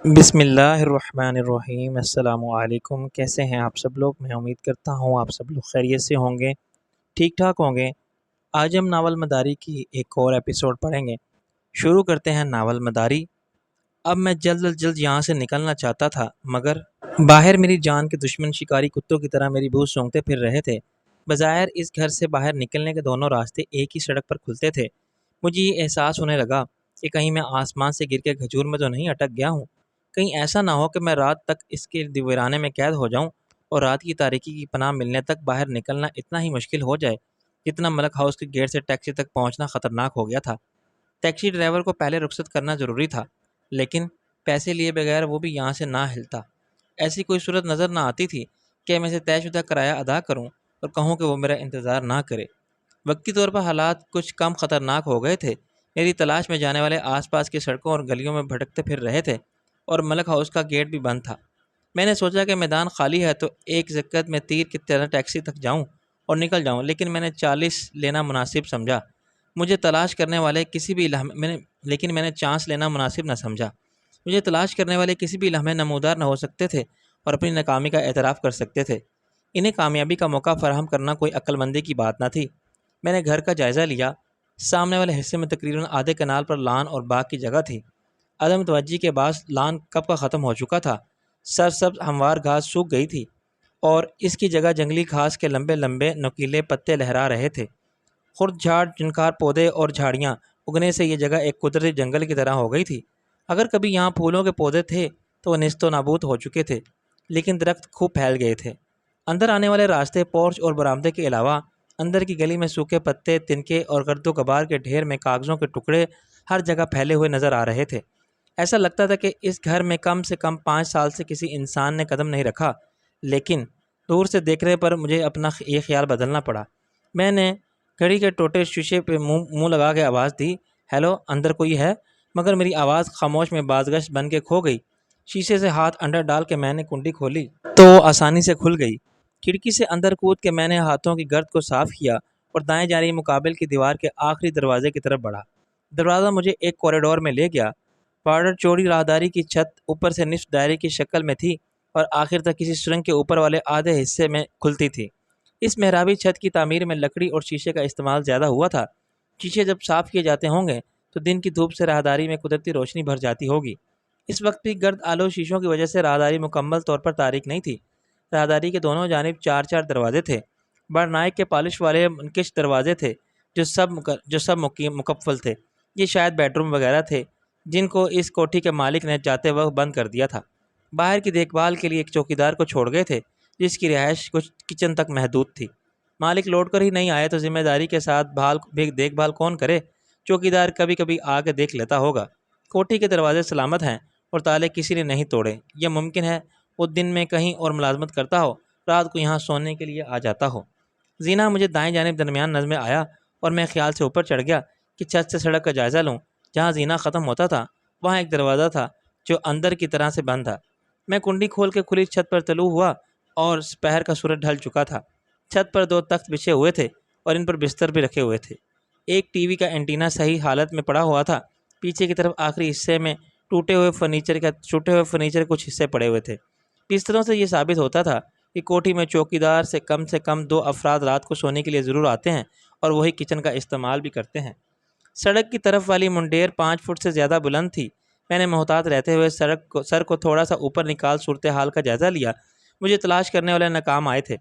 بسم اللہ الرحمن الرحیم۔ السلام علیکم، کیسے ہیں آپ سب لوگ؟ میں امید کرتا ہوں آپ سب لوگ خیریت سے ہوں گے، ٹھیک ٹھاک ہوں گے۔ آج ہم ناول مداری کی ایک اور ایپیسوڈ پڑھیں گے۔ شروع کرتے ہیں ناول مداری۔ اب میں جلد از جلد یہاں سے نکلنا چاہتا تھا، مگر باہر میری جان کے دشمن شکاری کتوں کی طرح میری بو سونگتے پھر رہے تھے۔ بظاہر اس گھر سے باہر نکلنے کے دونوں راستے ایک ہی سڑک پر کھلتے تھے۔ مجھے یہ احساس ہونے لگا کہ کہیں میں آسمان سے گر کے کھجور میں تو نہیں اٹک گیا ہوں۔ کہیں ایسا نہ ہو کہ میں رات تک اس کے ویرانے میں قید ہو جاؤں اور رات کی تاریکی کی پناہ ملنے تک باہر نکلنا اتنا ہی مشکل ہو جائے جتنا ملک ہاؤس کے گیٹ سے ٹیکسی تک پہنچنا خطرناک ہو گیا تھا۔ ٹیکسی ڈرائیور کو پہلے رخصت کرنا ضروری تھا، لیکن پیسے لیے بغیر وہ بھی یہاں سے نہ ہلتا۔ ایسی کوئی صورت نظر نہ آتی تھی کہ میں اسے طے شدہ کرایہ ادا کروں اور کہوں کہ وہ میرا انتظار نہ کرے۔ وقتی طور پر حالات کچھ کم خطرناک ہو گئے تھے۔ میری تلاش میں جانے والے آس پاس کی سڑکوں اور گلیوں میں بھٹکتے پھر رہے تھے اور ملک ہاؤس کا گیٹ بھی بند تھا۔ میں نے سوچا کہ میدان خالی ہے تو ایک زکت میں تیر کی طرح ٹیکسی تک جاؤں اور نکل جاؤں، لیکن میں نے 40 لینا مناسب سمجھا۔ مجھے تلاش کرنے والے کسی بھی لیکن میں نے چانس لینا مناسب نہ سمجھا۔ مجھے تلاش کرنے والے کسی بھی لمحے نمودار نہ ہو سکتے تھے اور اپنی ناکامی کا اعتراف کر سکتے تھے۔ انہیں کامیابی کا موقع فراہم کرنا کوئی عقل مندی کی بات نہ تھی۔ میں نے گھر کا جائزہ لیا۔ سامنے والے حصے میں تقریباً آدھے کنال پر لان اور باغ کی جگہ تھی۔ عدم توجہی کے باعث لان کب کا ختم ہو چکا تھا۔ سرسبز ہموار گھاس سوکھ گئی تھی اور اس کی جگہ جنگلی گھاس کے لمبے لمبے نوکیلے پتے لہرا رہے تھے۔ خرد جھاڑ جنکار پودے اور جھاڑیاں اگنے سے یہ جگہ ایک قدرتی جنگل کی طرح ہو گئی تھی۔ اگر کبھی یہاں پھولوں کے پودے تھے تو وہ نیست و نابود ہو چکے تھے، لیکن درخت خوب پھیل گئے تھے۔ اندر آنے والے راستے، پورچ اور برآمدے کے علاوہ اندر کی گلی میں سوکھے پتے، تنکے اور گرد و غبار کے ڈھیر میں کاغذوں کے ٹکڑے ہر جگہ پھیلے ہوئے نظر آ رہے تھے۔ ایسا لگتا تھا کہ اس گھر میں کم سے کم 5 سال سے کسی انسان نے قدم نہیں رکھا، لیکن دور سے دیکھنے پر مجھے اپنا یہ خیال بدلنا پڑا۔ میں نے گھڑی کے ٹوٹے شیشے پہ منہ لگا کے آواز دی، ہیلو، اندر کوئی ہے؟ مگر میری آواز خاموش میں بازگشت بن کے کھو گئی۔ شیشے سے ہاتھ اندر ڈال کے میں نے کنڈی کھولی تو آسانی سے کھل گئی۔ کھڑکی سے اندر کود کے میں نے ہاتھوں کی گرد کو صاف کیا اور دائیں جانب مقابل کی دیوار کے آخری دروازے کی طرف بڑھا۔ دروازہ مجھے ایک کوریڈور میں لے گیا۔ پارڈر چوڑی راہداری کی چھت اوپر سے نصف دائرے کی شکل میں تھی اور آخر تک کسی سرنگ کے اوپر والے آدھے حصے میں کھلتی تھی۔ اس محرابی چھت کی تعمیر میں لکڑی اور شیشے کا استعمال زیادہ ہوا تھا۔ شیشے جب صاف کیے جاتے ہوں گے تو دن کی دھوپ سے راہداری میں قدرتی روشنی بھر جاتی ہوگی۔ اس وقت بھی گرد آلو شیشوں کی وجہ سے راہداری مکمل طور پر تاریک نہیں تھی۔ راہداری کے دونوں جانب 4 دروازے تھے۔ برنائک کے پالش والے منکش دروازے تھے جو سب مکفل تھے۔ یہ شاید بیڈ روم وغیرہ تھے جن کو اس کوٹھی کے مالک نے جاتے وقت بند کر دیا تھا۔ باہر کی دیکھ بھال کے لیے ایک چوکیدار کو چھوڑ گئے تھے جس کی رہائش کچھ کچن تک محدود تھی۔ مالک لوٹ کر ہی نہیں آئے تو ذمہ داری کے ساتھ دیکھ بھال کون کرے؟ چوکیدار کبھی کبھی آ کے دیکھ لیتا ہوگا۔ کوٹھی کے دروازے سلامت ہیں اور تالے کسی نے نہیں توڑے۔ یہ ممکن ہے وہ دن میں کہیں اور ملازمت کرتا ہو، رات کو یہاں سونے کے لیے آ جاتا ہو۔ زینہ مجھے دائیں جانب درمیان نظر میں آیا اور میں خیال سے اوپر چڑھ گیا کہ چھت سے سڑک کا جائزہ لوں۔ جہاں زینہ ختم ہوتا تھا وہاں ایک دروازہ تھا جو اندر کی طرح سے بند تھا۔ میں کنڈی کھول کے کھلی چھت پر طلوع ہوا اور دوپہر کا سورج ڈھل چکا تھا۔ چھت پر 2 تخت بچھے ہوئے تھے اور ان پر بستر بھی رکھے ہوئے تھے۔ ایک ٹی وی کا اینٹینا صحیح حالت میں پڑا ہوا تھا۔ پیچھے کی طرف آخری حصے میں ٹوٹے ہوئے فرنیچر کچھ حصے پڑے ہوئے تھے۔ بستروں سے یہ ثابت ہوتا تھا کہ کوٹھی میں چوکیدار سے کم 2 افراد رات کو سونے کے لیے ضرور آتے ہیں اور وہی کچن کا استعمال بھی کرتے ہیں۔ سڑک کی طرف والی منڈیر 5 فٹ سے زیادہ بلند تھی۔ میں نے محتاط رہتے ہوئے سر کو تھوڑا سا اوپر نکال صورتحال کا جائزہ لیا۔ مجھے تلاش کرنے والے ناکام آئے تھے۔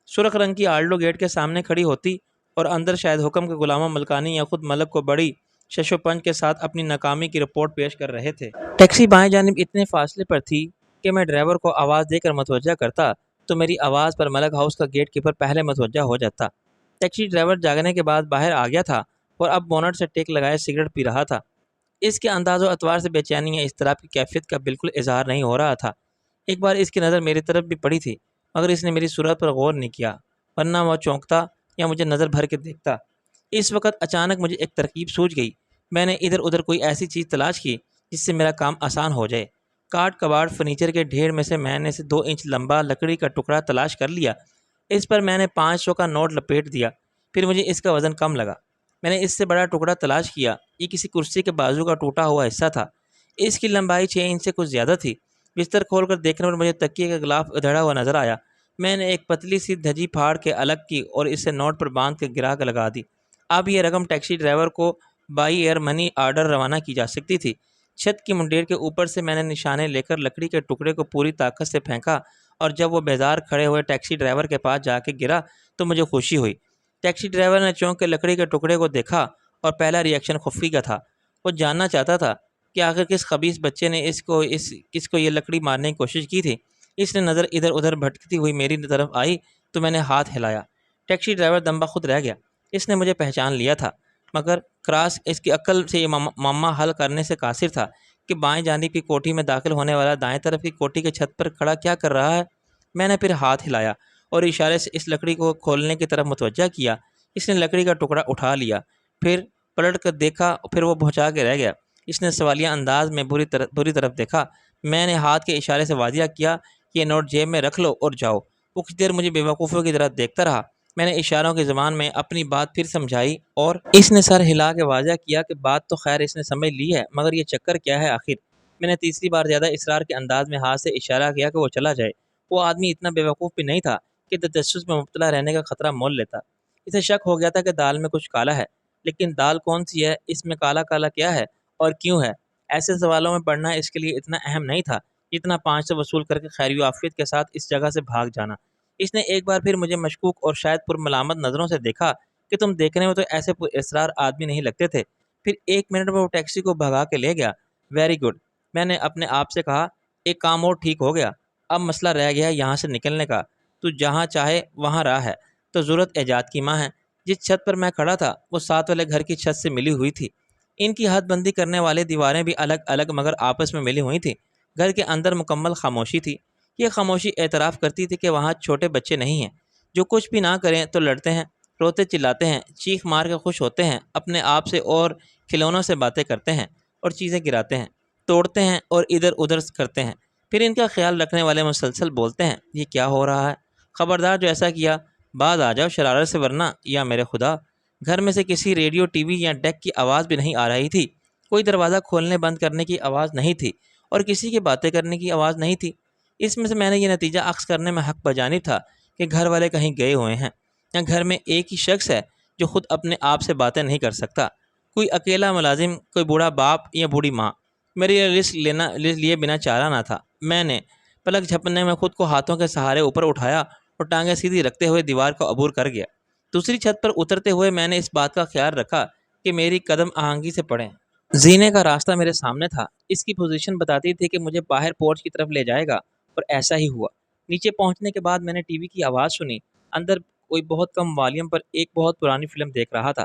سرخ رنگ کی آلڈو گیٹ کے سامنے کھڑی ہوتی اور اندر شاید حکم کے غلاموں ملکانی یا خود ملک کو بڑی شش و پنج کے ساتھ اپنی ناکامی کی رپورٹ پیش کر رہے تھے۔ ٹیکسی بائیں جانب اتنے فاصلے پر تھی کہ میں ڈرائیور کو آواز دے کر متوجہ کرتا تو میری آواز پر ملک ہاؤس کا گیٹ کیپر پہلے متوجہ ہو جاتا۔ ٹیکسی ڈرائیور جاگنے کے بعد باہر آ گیا تھا اور اب بونٹ سے ٹیک لگائے سگریٹ پی رہا تھا۔ اس کے انداز و اطوار سے بے چینی یا اضطراب کی کیفیت کا بالکل اظہار نہیں ہو رہا تھا۔ ایک بار اس کی نظر میری طرف بھی پڑی تھی، مگر اس نے میری صورت پر غور نہیں کیا، ورنہ وہ چونکتا یا مجھے نظر بھر کے دیکھتا۔ اس وقت اچانک مجھے ایک ترکیب سوجھ گئی۔ میں نے ادھر ادھر کوئی ایسی چیز تلاش کی جس سے میرا کام آسان ہو جائے۔ کاٹ کباڑ فرنیچر کے ڈھیر میں سے میں نے 2 انچ لمبا لکڑی کا ٹکڑا تلاش کر لیا۔ اس پر میں نے 500 کا نوٹ لپیٹ دیا۔ پھر مجھے اس کا وزن کم لگا۔ میں نے اس سے بڑا ٹکڑا تلاش کیا۔ یہ کسی کرسی کے بازو کا ٹوٹا ہوا حصہ تھا۔ اس کی لمبائی 6 انچ سے کچھ زیادہ تھی۔ بستر کھول کر دیکھنے پر مجھے تکیے کا غلاف ادھڑا ہوا نظر آیا۔ میں نے ایک پتلی سی دھجی پھاڑ کے الگ کی اور اسے نوٹ پر باندھ کے گرا کے لگا دی۔ اب یہ رقم ٹیکسی ڈرائیور کو بائی ایئر منی آرڈر روانہ کی جا سکتی تھی۔ چھت کی منڈیر کے اوپر سے میں نے نشانے لے کر لکڑی کے ٹکڑے کو پوری طاقت سے پھینکا، اور جب وہ بیزار کھڑے ہوئے ٹیکسی ڈرائیور کے پاس جا کے گرا تو مجھے خوشی ہوئی۔ ٹیکسی ڈرائیور نے چونک کے لکڑی کے ٹکڑے کو دیکھا اور پہلا ریئیکشن خفی کا تھا۔ وہ جاننا چاہتا تھا کہ آخر کس خبیث بچے نے کس کو یہ لکڑی مارنے کی کوشش کی تھی۔ اس نے نظر ادھر ادھر بھٹکتی ہوئی میری طرف آئی تو میں نے ہاتھ ہلایا۔ ٹیکسی ڈرائیور دم بخود رہ گیا۔ اس نے مجھے پہچان لیا تھا، مگر کراس اس کی عقل سے یہ معمہ حل کرنے سے قاصر تھا کہ بائیں جانب کی کوٹھی میں داخل ہونے والا دائیں طرف کی کوٹھی کے چھت پر کھڑا کیا کر رہا ہے۔ میں نے پھر ہاتھ ہلایا اور اشارے سے اس لکڑی کو کھولنے کی طرف متوجہ کیا۔ اس نے لکڑی کا ٹکڑا اٹھا لیا، پھر پلٹ کر دیکھا، پھر وہ بھونچا کے رہ گیا۔ اس نے سوالیہ انداز میں بری طرف دیکھا۔ میں نے ہاتھ کے اشارے سے واضح کیا کہ یہ نوٹ جیب میں رکھ لو اور جاؤ۔ وہ کچھ دیر مجھے بے وقوفوں کی طرح دیکھتا رہا۔ میں نے اشاروں کی زبان میں اپنی بات پھر سمجھائی اور اس نے سر ہلا کے واضح کیا کہ بات تو خیر اس نے سمجھ لی ہے، مگر یہ چکر کیا ہے آخر۔ میں نے تیسری بار زیادہ اصرار کے انداز میں ہاتھ سے اشارہ کیا کہ وہ چلا جائے۔ وہ آدمی اتنا بے وقوف بھی نہیں تھا کہ تجسس میں مبتلا رہنے کا خطرہ مول لیتا۔ اسے شک ہو گیا تھا کہ دال میں کچھ کالا ہے، لیکن دال کون سی ہے، اس میں کالا کالا کیا ہے اور کیوں ہے؟ ایسے سوالوں میں پڑھنا اس کے لیے اتنا اہم نہیں تھا جتنا 500 وصول کر کے خیر و عافیت کے ساتھ اس جگہ سے بھاگ جانا۔ اس نے ایک بار پھر مجھے مشکوک اور شاید پر ملامت نظروں سے دیکھا کہ تم دیکھنے میں تو ایسے پر اسرار آدمی نہیں لگتے تھے۔ پھر 1 منٹ میں وہ ٹیکسی کو بھگا کے لے گیا۔ ویری گڈ، میں نے اپنے آپ سے کہا۔ ایک کام اور ٹھیک ہو گیا۔ اب مسئلہ رہ گیا ہے یہاں سے نکلنے کا۔ تو جہاں چاہے وہاں راہ ہے۔ تو ضرورت ایجاد کی ماں ہے۔ جس چھت پر میں کھڑا تھا وہ ساتھ والے گھر کی چھت سے ملی ہوئی تھی۔ ان کی حد بندی کرنے والے دیواریں بھی الگ الگ مگر آپس میں ملی ہوئی تھیں۔ گھر کے اندر مکمل خاموشی تھی۔ یہ خاموشی اعتراف کرتی تھی کہ وہاں چھوٹے بچے نہیں ہیں جو کچھ بھی نہ کریں تو لڑتے ہیں، روتے چلاتے ہیں، چیخ مار کے خوش ہوتے ہیں، اپنے آپ سے اور کھلونوں سے باتیں کرتے ہیں اور چیزیں گراتے ہیں، توڑتے ہیں اور ادھر ادھر کرتے ہیں۔ پھر ان کا خیال رکھنے والے مسلسل بولتے ہیں، یہ کیا ہو رہا ہے؟ خبردار جو ایسا کیا باز آ جاؤ شرارت سے، ورنہ یا میرے خدا۔ گھر میں سے کسی ریڈیو، ٹی وی یا ڈیک کی آواز بھی نہیں آ رہی تھی۔ کوئی دروازہ کھولنے بند کرنے کی آواز نہیں تھی اور کسی کی باتیں کرنے کی آواز نہیں تھی۔ اس میں سے میں نے یہ نتیجہ اخذ کرنے میں حق بجانب تھا کہ گھر والے کہیں گئے ہوئے ہیں، یا گھر میں ایک ہی شخص ہے جو خود اپنے آپ سے باتیں نہیں کر سکتا۔ کوئی اکیلا ملازم، کوئی بوڑھا باپ یا بوڑھی ماں۔ میرے یہ رسک لیے بنا چارہ نہ تھا۔ میں نے پلک جھپنے میں خود کو ہاتھوں کے سہارے اوپر اٹھایا اور ٹانگیں سیدھی رکھتے ہوئے دیوار کو عبور کر گیا۔ دوسری چھت پر اترتے ہوئے میں نے اس بات کا خیال رکھا کہ میری قدم آہنگی سے پڑیں۔ زینے کا راستہ میرے سامنے تھا۔ اس کی پوزیشن بتاتی تھی کہ مجھے باہر پورچ کی طرف لے جائے گا، اور ایسا ہی ہوا۔ نیچے پہنچنے کے بعد میں نے ٹی وی کی آواز سنی۔ اندر کوئی بہت کم والیوم پر ایک بہت پرانی فلم دیکھ رہا تھا۔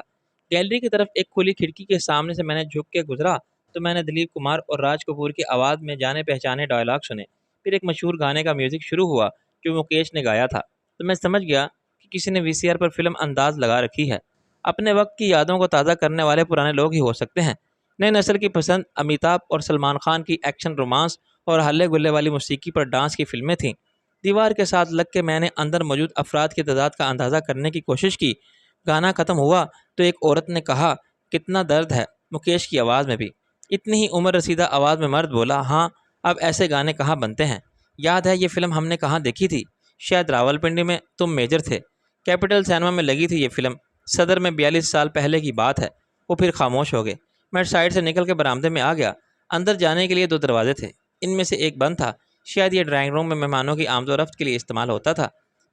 گیلری کی طرف ایک کھلی کھڑکی کے سامنے سے میں نے جھک کے گزرا تو میں نے دلیپ کمار اور راج کپور کی آواز میں جانے پہچانے ڈائلاگ سنے۔ پھر ایک مشہور گانے کا میوزک شروع ہوا جو مکیش نے گایا تھا، تو میں سمجھ گیا کہ کسی نے وی سی آر پر فلم انداز لگا رکھی ہے۔ اپنے وقت کی یادوں کو تازہ کرنے والے پرانے لوگ ہی ہو سکتے ہیں۔ نئے نسل کی پسند امیتابھ اور سلمان خان کی ایکشن، رومانس اور ہلے گلے والی موسیقی پر ڈانس کی فلمیں تھیں۔ دیوار کے ساتھ لگ کے میں نے اندر موجود افراد کی تعداد کا اندازہ کرنے کی کوشش کی۔ گانا ختم ہوا تو ایک عورت نے کہا، کتنا درد ہے، مکیش کی آواز میں بھی۔ اتنی ہی عمر رسیدہ آواز میں مرد بولا، ہاں اب ایسے گانے کہاں بنتے ہیں۔ یاد ہے یہ فلم ہم نے کہاں دیکھی تھی؟ شاید راولپنڈی میں، تم میجر تھے۔ کیپٹل سینما میں لگی تھی یہ فلم۔ صدر میں 42 سال پہلے کی بات ہے۔ وہ پھر خاموش ہو گئے۔ میں سائڈ سے نکل کے برآمدے میں آ گیا۔ اندر جانے کے لیے 2 دروازے تھے، ان میں سے ایک بند تھا۔ شاید یہ ڈرائنگ روم میں مہمانوں کی آمد و رفت کے لیے استعمال ہوتا تھا۔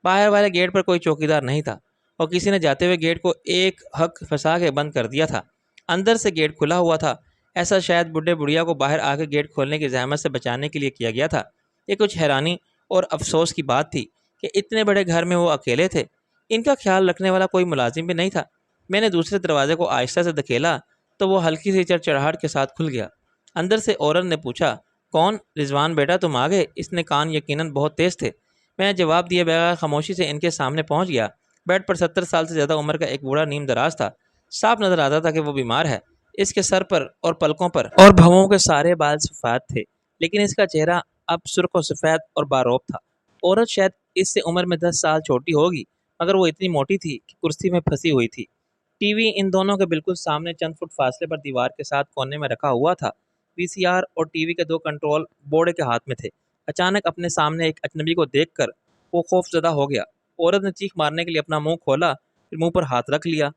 باہر والے گیٹ پر کوئی چوکیدار نہیں تھا اور کسی نے جاتے ہوئے گیٹ کو ایک حق پھنسا کے بند کر دیا تھا۔ اندر سے گیٹ کھلا ہوا تھا۔ ایسا شاید بڈھے بڑھیا کو باہر آ کے گیٹ کھولنے کی زحمت سے بچانے کے لیے کیا گیا تھا۔ یہ کچھ حیرانی اور افسوس کی بات تھی کہ اتنے بڑے گھر میں وہ اکیلے تھے۔ ان کا خیال رکھنے والا کوئی ملازم بھی نہیں تھا۔ میں نے دوسرے دروازے کو آہستہ سے دھکیلا تو وہ ہلکی سی چڑچڑاہٹ کے ساتھ کھل گیا۔ اندر سے عورت نے پوچھا، کون؟ رضوان بیٹا تم آ گئے؟ اس نے کان یقیناً بہت تیز تھے۔ میں نے جواب دیے بغیر خاموشی سے ان کے سامنے پہنچ گیا۔ بیڈ پر 70 سال سے زیادہ عمر کا ایک بوڑھا نیم دراز تھا۔ صاف نظر آتا تھا کہ وہ بیمار ہے۔ اس کے سر پر اور پلکوں پر اور بھووں کے سارے بال سفید تھے، لیکن اس کا چہرہ اب سرخ و سفید اور باروب تھا۔ عورت شاید اس سے عمر میں 10 سال چھوٹی ہوگی، مگر وہ اتنی موٹی تھی کہ کرسی میں پھنسی ہوئی تھی۔ ٹی وی ان دونوں کے بالکل سامنے چند فٹ فاصلے پر دیوار کے ساتھ کونے میں رکھا ہوا تھا۔ وی سی آر اور ٹی وی کے 2 کنٹرول بوڑے کے ہاتھ میں تھے۔ اچانک اپنے سامنے ایک اجنبی کو دیکھ کر وہ خوف زدہ ہو گیا۔ عورت نے چیخ مارنے کے لیے اپنا منہ کھولا، پھر منہ پر ہاتھ رکھ لیا۔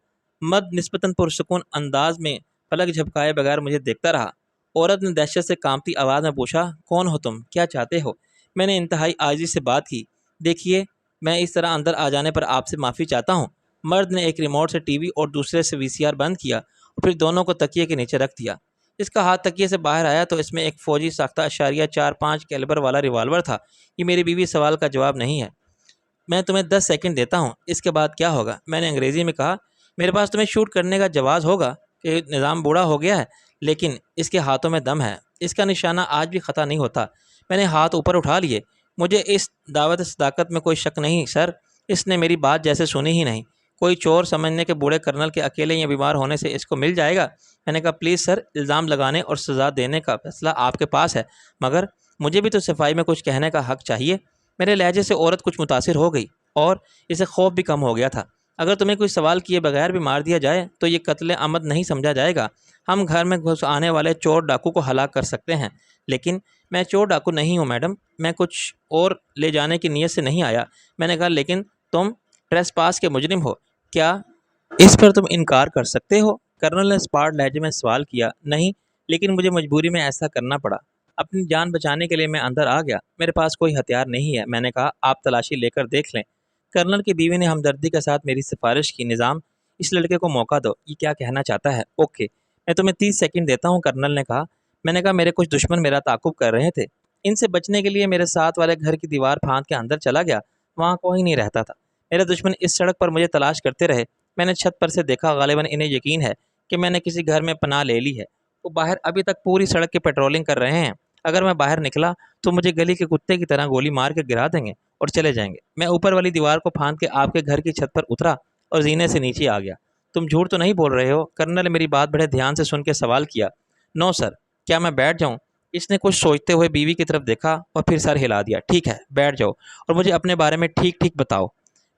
مرد نسبتاً پرسکون انداز میں پلک جھپکائے بغیر مجھے دیکھتا رہا۔ عورت نے دہشت سے کانپتی آواز میں پوچھا، کون ہو تم؟ کیا چاہتے ہو؟ میں نے انتہائی عاجزی سے بات کی، دیکھیے میں اس طرح اندر آ جانے پر آپ سے معافی چاہتا ہوں۔ مرد نے ایک ریموٹ سے ٹی وی اور دوسرے سے وی سی آر بند کیا اور پھر دونوں کو تکیے کے نیچے رکھ دیا۔ اس کا ہاتھ تکیے سے باہر آیا تو اس میں ایک فوجی ساختہ اشاریہ 4.5 کیلیبر والا ریوالور تھا۔ یہ میری بیوی سوال کا جواب نہیں ہے۔ میں تمہیں 10 سیکنڈ دیتا ہوں، اس کے بعد کیا ہوگا؟ میں نے انگریزی میں کہا، میرے پاس تمہیں شوٹ کرنے کا جواز ہوگا کہ نظام بوڑھا ہو گیا ہے، لیکن اس کے ہاتھوں میں دم ہے، اس کا نشانہ آج بھی خطا نہیں ہوتا۔ میں نے ہاتھ اوپر اٹھا لیے۔ مجھے اس دعوت صداقت میں کوئی شک نہیں سر۔ اس نے میری بات جیسے سنی ہی نہیں۔ کوئی چور سمجھنے کے بوڑھے کرنل کے اکیلے یا بیمار ہونے سے اس کو مل جائے گا؟ میں نے کہا پلیز سر، الزام لگانے اور سزا دینے کا فیصلہ آپ کے پاس ہے، مگر مجھے بھی تو صفائی میں کچھ کہنے کا حق چاہیے۔ میرے لہجے سے عورت کچھ متاثر ہو گئی اور اسے خوف بھی کم ہو گیا تھا۔ اگر تمہیں کوئی سوال کیے بغیر بھی مار دیا جائے تو یہ قتل عمد نہیں سمجھا جائے گا۔ ہم گھر میں گھس آنے والے چور ڈاکو کو ہلاک کر سکتے ہیں، لیکن میں چور ڈاکو نہیں ہوں میڈم، میں کچھ اور لے جانے کی نیت سے نہیں آیا۔ میں نے کہا لیکن تم ٹریس پاس کے مجرم ہو، کیا اس پر تم انکار کر سکتے ہو؟ کرنل نے اسپاٹ لہجے میں سوال کیا۔ نہیں، لیکن مجھے مجبوری میں ایسا کرنا پڑا۔ اپنی جان بچانے کے لیے میں اندر آ گیا۔ میرے پاس کوئی ہتھیار نہیں ہے۔ میں نے کہا آپ تلاشی لے کر دیکھ لیں۔ کرنل کی بیوی نے ہمدردی کے ساتھ میری سفارش کی، نظام اس لڑکے کو موقع دو، یہ کیا کہنا چاہتا ہے؟ اوکے، میں تمہیں 30 سیکنڈ دیتا ہوں، کرنل نے کہا۔ میں نے کہا میرے کچھ دشمن میرا تعاقب کر رہے تھے، ان سے بچنے کے لیے میرے ساتھ والے گھر کی دیوار پھاند کے اندر چلا گیا، وہاں کوئی نہیں رہتا تھا۔ میرے دشمن اس سڑک پر مجھے تلاش کرتے رہے۔ میں نے چھت پر سے دیکھا، غالباً انہیں یقین ہے کہ میں نے کسی گھر میں پناہ لے لی ہے۔ وہ باہر ابھی تک پوری سڑک کی پیٹرولنگ کر رہے ہیں۔ اگر میں باہر نکلا تو مجھے گلی کے کتے کی طرح گولی مار کے گرا دیں گے اور چلے جائیں گے۔ میں اوپر والی دیوار کو پھاند کے آپ کے گھر کی چھت پر اترا اور زینے سے نیچے آ گیا۔ تم جھوٹ تو نہیں بول رہے ہو؟ کرنل نے میری بات بڑے دھیان سے سن کے سوال کیا۔ نو سر۔ کیا میں بیٹھ جاؤں؟ اس نے کچھ سوچتے ہوئے بیوی کی طرف دیکھا اور پھر سر ہلا دیا۔ ٹھیک ہے، بیٹھ جاؤ اور مجھے اپنے بارے میں ٹھیک ٹھیک بتاؤ۔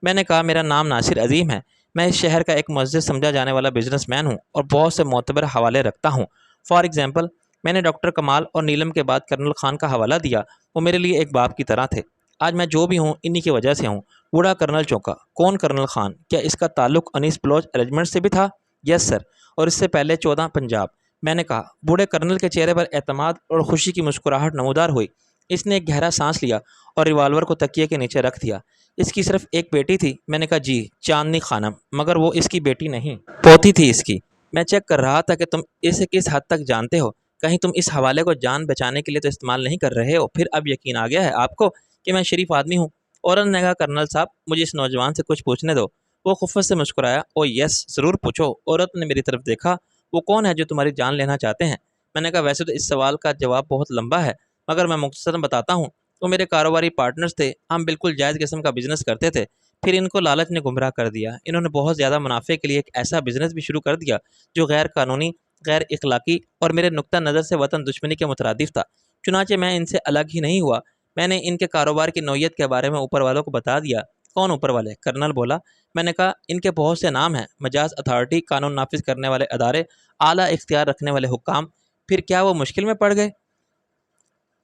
میں نے کہا میرا نام ناصر عظیم ہے، میں اس شہر کا ایک معزز سمجھا جانے والا بزنس مین ہوں اور بہت سے معتبر حوالے رکھتا ہوں۔ فار ایگزامپل، میں نے ڈاکٹر کمال اور نیلم کے بعد کرنل خان کا حوالہ دیا، وہ میرے لیے ایک باپ کی طرح تھے۔ آج میں جو بھی ہوں انہی کی وجہ سے ہوں۔ بوڑھا کرنل چونکا، کون کرنل خان؟ کیا اس کا تعلق انیس بلوچ ریجمنٹ سے بھی تھا؟ یس سر، اور اس سے پہلے 14 پنجاب۔ میں نے کہا۔ بوڑھے کرنل کے چہرے پر اعتماد اور خوشی کی مسکراہٹ نمودار ہوئی۔ اس نے ایک گہرا سانس لیا اور ریوالور کو تکیے کے نیچے رکھ دیا۔ اس کی صرف ایک بیٹی تھی؟ میں نے کہا جی، چاندنی خانم، مگر وہ اس کی بیٹی نہیں، پوتی تھی اس کی۔ میں چیک کر رہا تھا کہ تم اسے کس حد تک جانتے ہو، کہیں تم اس حوالے کو جان بچانے کے لیے تو استعمال نہیں کر رہے ہو؟ پھر اب یقین آ گیا ہے آپ کو کہ میں شریف آدمی ہوں؟ عورت نے کہا کرنل صاحب مجھے اس نوجوان سے کچھ پوچھنے دو۔ وہ خفت سے مسکرایا۔ او یس، ضرور پوچھو۔ عورت نے میری طرف دیکھا۔ وہ کون ہے جو تمہاری جان لینا چاہتے ہیں؟ میں نے کہا ویسے تو اس سوال کا جواب بہت لمبا ہے، مگر میں مختصراً بتاتا ہوں۔ وہ میرے کاروباری پارٹنرز تھے، ہم بالکل جائز قسم کا بزنس کرتے تھے، پھر ان کو لالچ نے گمراہ کر دیا۔ انہوں نے بہت زیادہ منافع کے لیے ایک ایسا بزنس بھی شروع کر دیا جو غیر قانونی، غیر اخلاقی اور میرے نقطہ نظر سے وطن دشمنی کے مترادف تھا۔ چنانچہ میں ان سے الگ ہی نہیں ہوا۔ میں نے ان کے کاروبار کی نوعیت کے بارے میں اوپر والوں کو بتا دیا۔ کون اوپر والے؟ کرنل بولا۔ میں نے کہا ان کے بہت سے نام ہیں، مجاز اتھارٹی، قانون نافذ کرنے والے ادارے، اعلیٰ اختیار رکھنے والے حکام۔ پھر کیا وہ مشکل میں پڑ گئے؟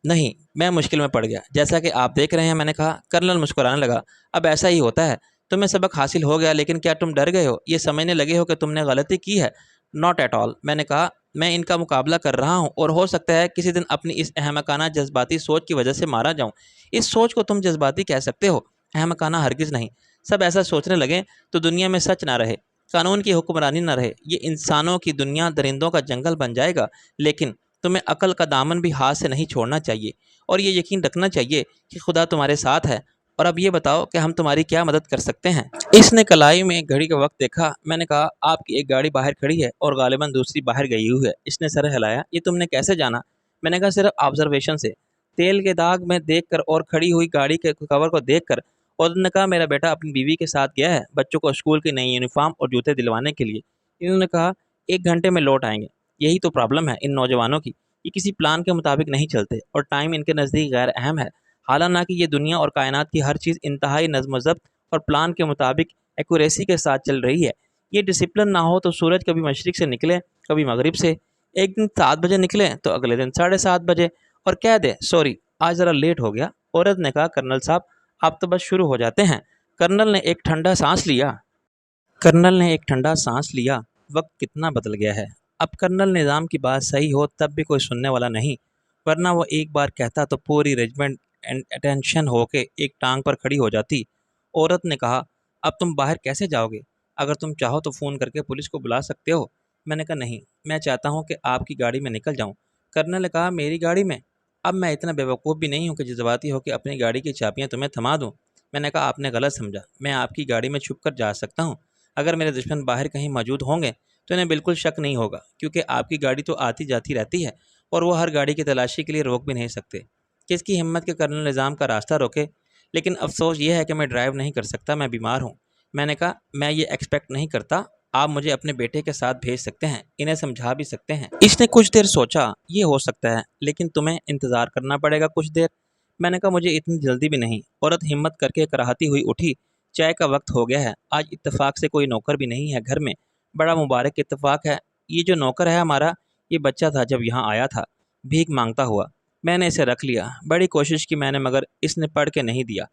نہیں، میں مشکل میں پڑ گیا، جیسا کہ آپ دیکھ رہے ہیں۔ میں نے کہا۔ کرنل مسکرانے لگا۔ اب ایسا ہی ہوتا ہے، تمہیں سبق حاصل ہو گیا، لیکن کیا تم ڈر گئے ہو، یہ سمجھنے لگے ہو کہ تم نے غلطی کی ہے؟ Not at all. میں نے کہا میں ان کا مقابلہ کر رہا ہوں اور ہو سکتا ہے کسی دن اپنی اس احمقانہ جذباتی سوچ کی وجہ سے مارا جاؤں۔ اس سوچ کو تم جذباتی کہہ سکتے ہو، احمقانہ ہرگز نہیں۔ سب ایسا سوچنے لگیں تو دنیا میں سچ نہ رہے، قانون کی حکمرانی نہ رہے، یہ انسانوں کی دنیا درندوں کا جنگل بن جائے گا۔ لیکن تمہیں عقل کا دامن بھی ہاتھ سے نہیں چھوڑنا چاہیے اور یہ یقین رکھنا چاہیے کہ خدا تمہارے ساتھ ہے۔ اور اب یہ بتاؤ کہ ہم تمہاری کیا مدد کر سکتے ہیں؟ اس نے کلائی میں ایک گھڑی کا وقت دیکھا۔ میں نے کہا آپ کی ایک گاڑی باہر کھڑی ہے اور غالباً دوسری باہر گئی ہوئی ہے۔ اس نے سر ہلایا۔ یہ تم نے کیسے جانا؟ میں نے کہا صرف آبزرویشن سے، تیل کے داغ میں دیکھ کر اور کھڑی ہوئی گاڑی کے کور کو دیکھ کر۔ اور انہوں نے کہا میرا بیٹا اپنی بیوی کے ساتھ گیا ہے بچوں کو اسکول کی نئی یونیفارم اور جوتے دلوانے کے لیے۔ انہوں نے کہا 1 گھنٹے میں لوٹ آئیں گے۔ یہی تو پرابلم ہے ان نوجوانوں کی، یہ کسی پلان کے مطابق نہیں چلتے اور ٹائم ان کے نزدیک غیر اہم ہے، حالانکہ یہ دنیا اور کائنات کی ہر چیز انتہائی نظم و ضبط اور پلان کے مطابق ایکوریسی کے ساتھ چل رہی ہے۔ یہ ڈسپلن نہ ہو تو سورج کبھی مشرق سے نکلے کبھی مغرب سے، ایک دن 7 بجے نکلیں تو اگلے دن 7:30 بجے، اور کہہ دیں سوری آج ذرا لیٹ ہو گیا۔ عورت نے کہا کرنل صاحب آپ تو بس شروع ہو جاتے ہیں۔ کرنل نے ایک ٹھنڈا سانس لیا کرنل نے ایک ٹھنڈا سانس لیا وقت کتنا بدل گیا ہے۔ اب کرنل نظام کی بات صحیح ہو تب بھی کوئی سننے والا نہیں، ورنہ وہ ایک بار کہتا تو پوری ریجمنٹ اٹینشن ہو کے ایک ٹانگ پر کھڑی ہو جاتی۔ عورت نے کہا اب تم باہر کیسے جاؤ گے؟ اگر تم چاہو تو فون کر کے پولیس کو بلا سکتے ہو۔ میں نے کہا نہیں، میں چاہتا ہوں کہ آپ کی گاڑی میں نکل جاؤں۔ کرنل نے کہا میری گاڑی میں؟ اب میں اتنا بیوقوف بھی نہیں ہوں کہ جذباتی ہو کہ اپنی گاڑی کی چابیاں تمہیں تھما دوں۔ میں نے کہا آپ نے غلط سمجھا، میں آپ کی گاڑی میں چھپ کر جا سکتا ہوں۔ اگر میرے دشمن باہر کہیں موجود ہوں گے تو انہیں بالکل شک نہیں ہوگا، کیونکہ آپ کی گاڑی تو آتی جاتی رہتی ہے اور وہ ہر گاڑی کی تلاشی کے لیے روک بھی نہیں سکتے۔ کس کی ہمت کے کرنل نظام کا راستہ روکے؟ لیکن افسوس یہ ہے کہ میں ڈرائیو نہیں کر سکتا، میں بیمار ہوں۔ میں نے کہا میں یہ ایکسپیکٹ نہیں کرتا، آپ مجھے اپنے بیٹے کے ساتھ بھیج سکتے ہیں، انہیں سمجھا بھی سکتے ہیں۔ اس نے کچھ دیر سوچا، یہ ہو سکتا ہے لیکن تمہیں انتظار کرنا پڑے گا کچھ دیر۔ میں نے کہا مجھے اتنی جلدی بھی نہیں۔ عورت ہمت کر کے کراہتی ہوئی اٹھی، چائے کا وقت ہو گیا ہے، آج اتفاق سے کوئی نوکر بھی نہیں ہے گھر میں، بڑا مبارک اتفاق ہے۔ یہ جو نوکر ہے ہمارا، یہ بچہ تھا جب یہاں آیا تھا بھیک مانگتا ہوا، میں نے اسے رکھ لیا، بڑی کوشش کی میں نے مگر اس نے پڑھ کے نہیں دیا،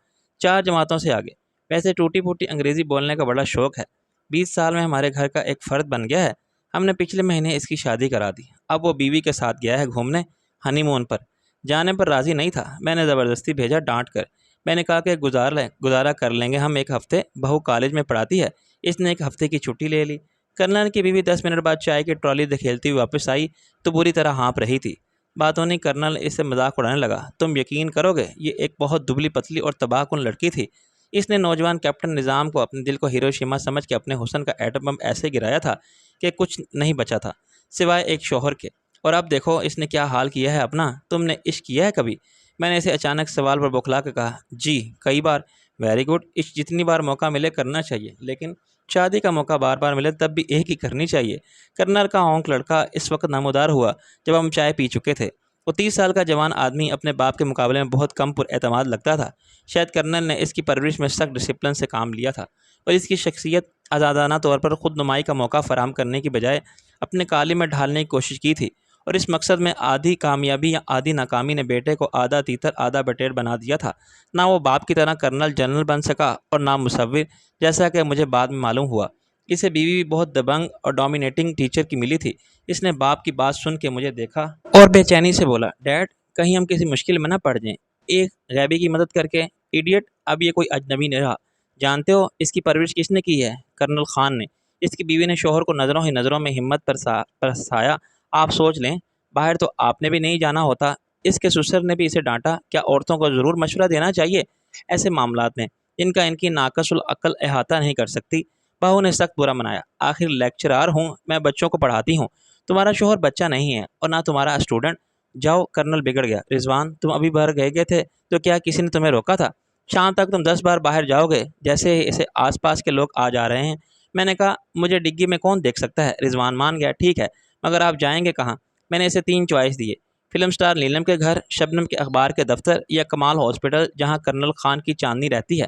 4 جماعتوں سے آگے۔ ویسے ٹوٹی پھوٹی انگریزی بولنے کا بڑا شوق ہے، 20 سال میں ہمارے گھر کا ایک فرد بن گیا ہے۔ ہم نے پچھلے مہینے اس کی شادی کرا دی، اب وہ بیوی کے ساتھ گیا ہے گھومنے، ہنی مون پر۔ جانے پر راضی نہیں تھا، میں نے زبردستی بھیجا ڈانٹ کر۔ میں نے کہا کہ گزارا کر لیں گے ہم ایک ہفتے، بہو کالج میں پڑھاتی ہے۔ اس نے ایک ہفتے کی چھٹی لے لی۔ کرنل کی بیوی 10 منٹ بعد چائے کی ٹرالی دکھیلتی ہوئی واپس آئی تو بری طرح ہانپ رہی تھی۔ باتوں نہیں کرنل اس سے مذاق اڑانے لگا، تم یقین کرو گے یہ ایک بہت دبلی پتلی اور تباہ کن لڑکی تھی۔ اس نے نوجوان کیپٹن نظام کو اپنے دل کو ہیروشیما سمجھ کے اپنے حسن کا ایٹم بم ایسے گرایا تھا کہ کچھ نہیں بچا تھا سوائے ایک شوہر کے۔ اور اب دیکھو اس نے کیا حال کیا ہے اپنا۔ تم نے عشق کیا ہے کبھی؟ میں نے اسے اچانک سوال پر بوکھلا کے کہا جی کئی بار۔ ویری گڈ، عشق جتنی بار موقع ملے کرنا چاہیے، لیکن شادی کا موقع بار بار ملے تب بھی ایک ہی کرنی چاہیے۔ کرنل کا اونک لڑکا اس وقت نمودار ہوا جب ہم چائے پی چکے تھے۔ وہ 30 سال کا جوان آدمی اپنے باپ کے مقابلے میں بہت کم پر اعتماد لگتا تھا۔ شاید کرنل نے اس کی پرورش میں سخت ڈسپلن سے کام لیا تھا اور اس کی شخصیت آزادانہ طور پر خود نمائی کا موقع فراہم کرنے کی بجائے اپنے کالم میں ڈھالنے کی کوشش کی تھی، اور اس مقصد میں آدھی کامیابی یا آدھی ناکامی نے بیٹے کو آدھا تیتر آدھا بٹیر بنا دیا تھا۔ نہ وہ باپ کی طرح کرنل جنرل بن سکا اور نہ مصور، جیسا کہ مجھے بعد میں معلوم ہوا۔ اسے بیوی بھی بہت دبنگ اور ڈومینیٹنگ ٹیچر کی ملی تھی۔ اس نے باپ کی بات سن کے مجھے دیکھا اور بے چینی سے بولا ڈیڈ کہیں ہم کسی مشکل میں نہ پڑ جائیں۔ ایک غیبی کی مدد کر کے ایڈیٹ، اب یہ کوئی اجنبی نہیں رہا۔ جانتے ہو اس کی پرورش کس نے کی ہے؟ کرنل خان نے۔ اس کی بیوی نے شوہر کو نظروں ہی نظروں میں ہمت پر سایا۔ آپ سوچ لیں، باہر تو آپ نے بھی نہیں جانا ہوتا، اس کے سسر نے بھی اسے ڈانٹا۔ کیا عورتوں کو ضرور مشورہ دینا چاہیے ایسے معاملات میں جن کا ان کی ناقص العقل احاطہ نہیں کر سکتی؟ بہو نے سخت برا منایا، آخر لیکچرار ہوں، میں بچوں کو پڑھاتی ہوں، تمہارا شوہر بچہ نہیں ہے اور نہ تمہارا اسٹوڈنٹ۔ جاؤ، کرنل بگڑ گیا۔ رضوان تم ابھی باہر گئے تھے تو کیا کسی نے تمہیں روکا تھا؟ شام تک تم 10 بار باہر جاؤ گے جیسے اسے آس پاس کے لوگ آ جا رہے ہیں۔ میں نے کہا مجھے ڈگی میں کون دیکھ سکتا ہے؟ رضوان مان گیا، ٹھیک ہے مگر آپ جائیں گے کہاں؟ میں نے اسے 3 چوائس دیے، فلم سٹار نیلم کے گھر، شبنم کے اخبار کے دفتر یا کمال ہاسپٹل جہاں کرنل خان کی چاندنی رہتی ہے۔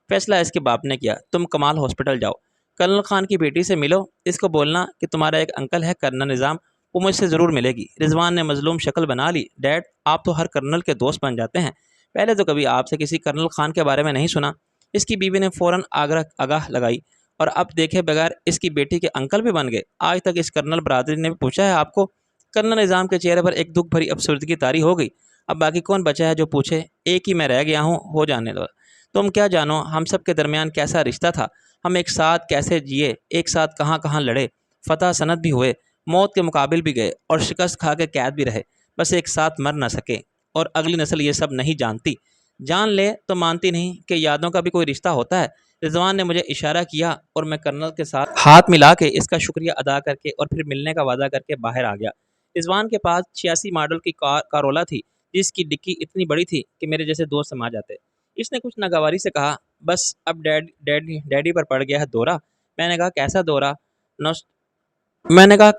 فیصلہ اس کے باپ نے کیا، تم کمال ہاسپٹل جاؤ، کرنل خان کی بیٹی سے ملو، اس کو بولنا کہ تمہارا ایک انکل ہے کرنل نظام، وہ مجھ سے ضرور ملے گی۔ رضوان نے مظلوم شکل بنا لی، ڈیڈ آپ تو ہر کرنل کے دوست بن جاتے ہیں، پہلے تو کبھی آپ سے کسی کرنل خان کے بارے میں نہیں سنا۔ اس کی بیوی نے فوراً آگاہ لگائی، اور اب دیکھے بغیر اس کی بیٹی کے انکل بھی بن گئے۔ آج تک اس کرنل برادری نے بھی پوچھا ہے آپ کو؟ کرنل نظام کے چہرے پر ایک دکھ بھری افسردگی طاری ہو گئی۔ اب باقی کون بچا ہے جو پوچھے؟ ایک ہی میں رہ گیا ہوں، ہو جانے دو۔ تم کیا جانو ہم سب کے درمیان کیسا رشتہ تھا، ہم ایک ساتھ کیسے جیے، ایک ساتھ کہاں کہاں لڑے، فتح سند بھی ہوئے، موت کے مقابل بھی گئے اور شکست کھا کے قید بھی رہے، بس ایک ساتھ مر نہ سکے۔ اور اگلی نسل یہ سب نہیں جانتی، جان لے تو مانتی نہیں کہ یادوں کا بھی کوئی رشتہ ہوتا ہے۔ رضوان نے مجھے اشارہ کیا اور میں کرنل کے ساتھ ہاتھ ملا کے اس کا شکریہ ادا کر کے اور پھر ملنے کا وعدہ کر کے باہر آ گیا۔ رضوان کے پاس 86 ماڈل کی کارولا تھی جس کی ڈکی اتنی بڑی تھی کہ میرے جیسے دوست سما جاتے۔ اس نے کچھ ناگواری سے کہا بس اب ڈیڈی پر پڑ گیا ہے دورہ۔ میں نے کہا کیسا دورہ؟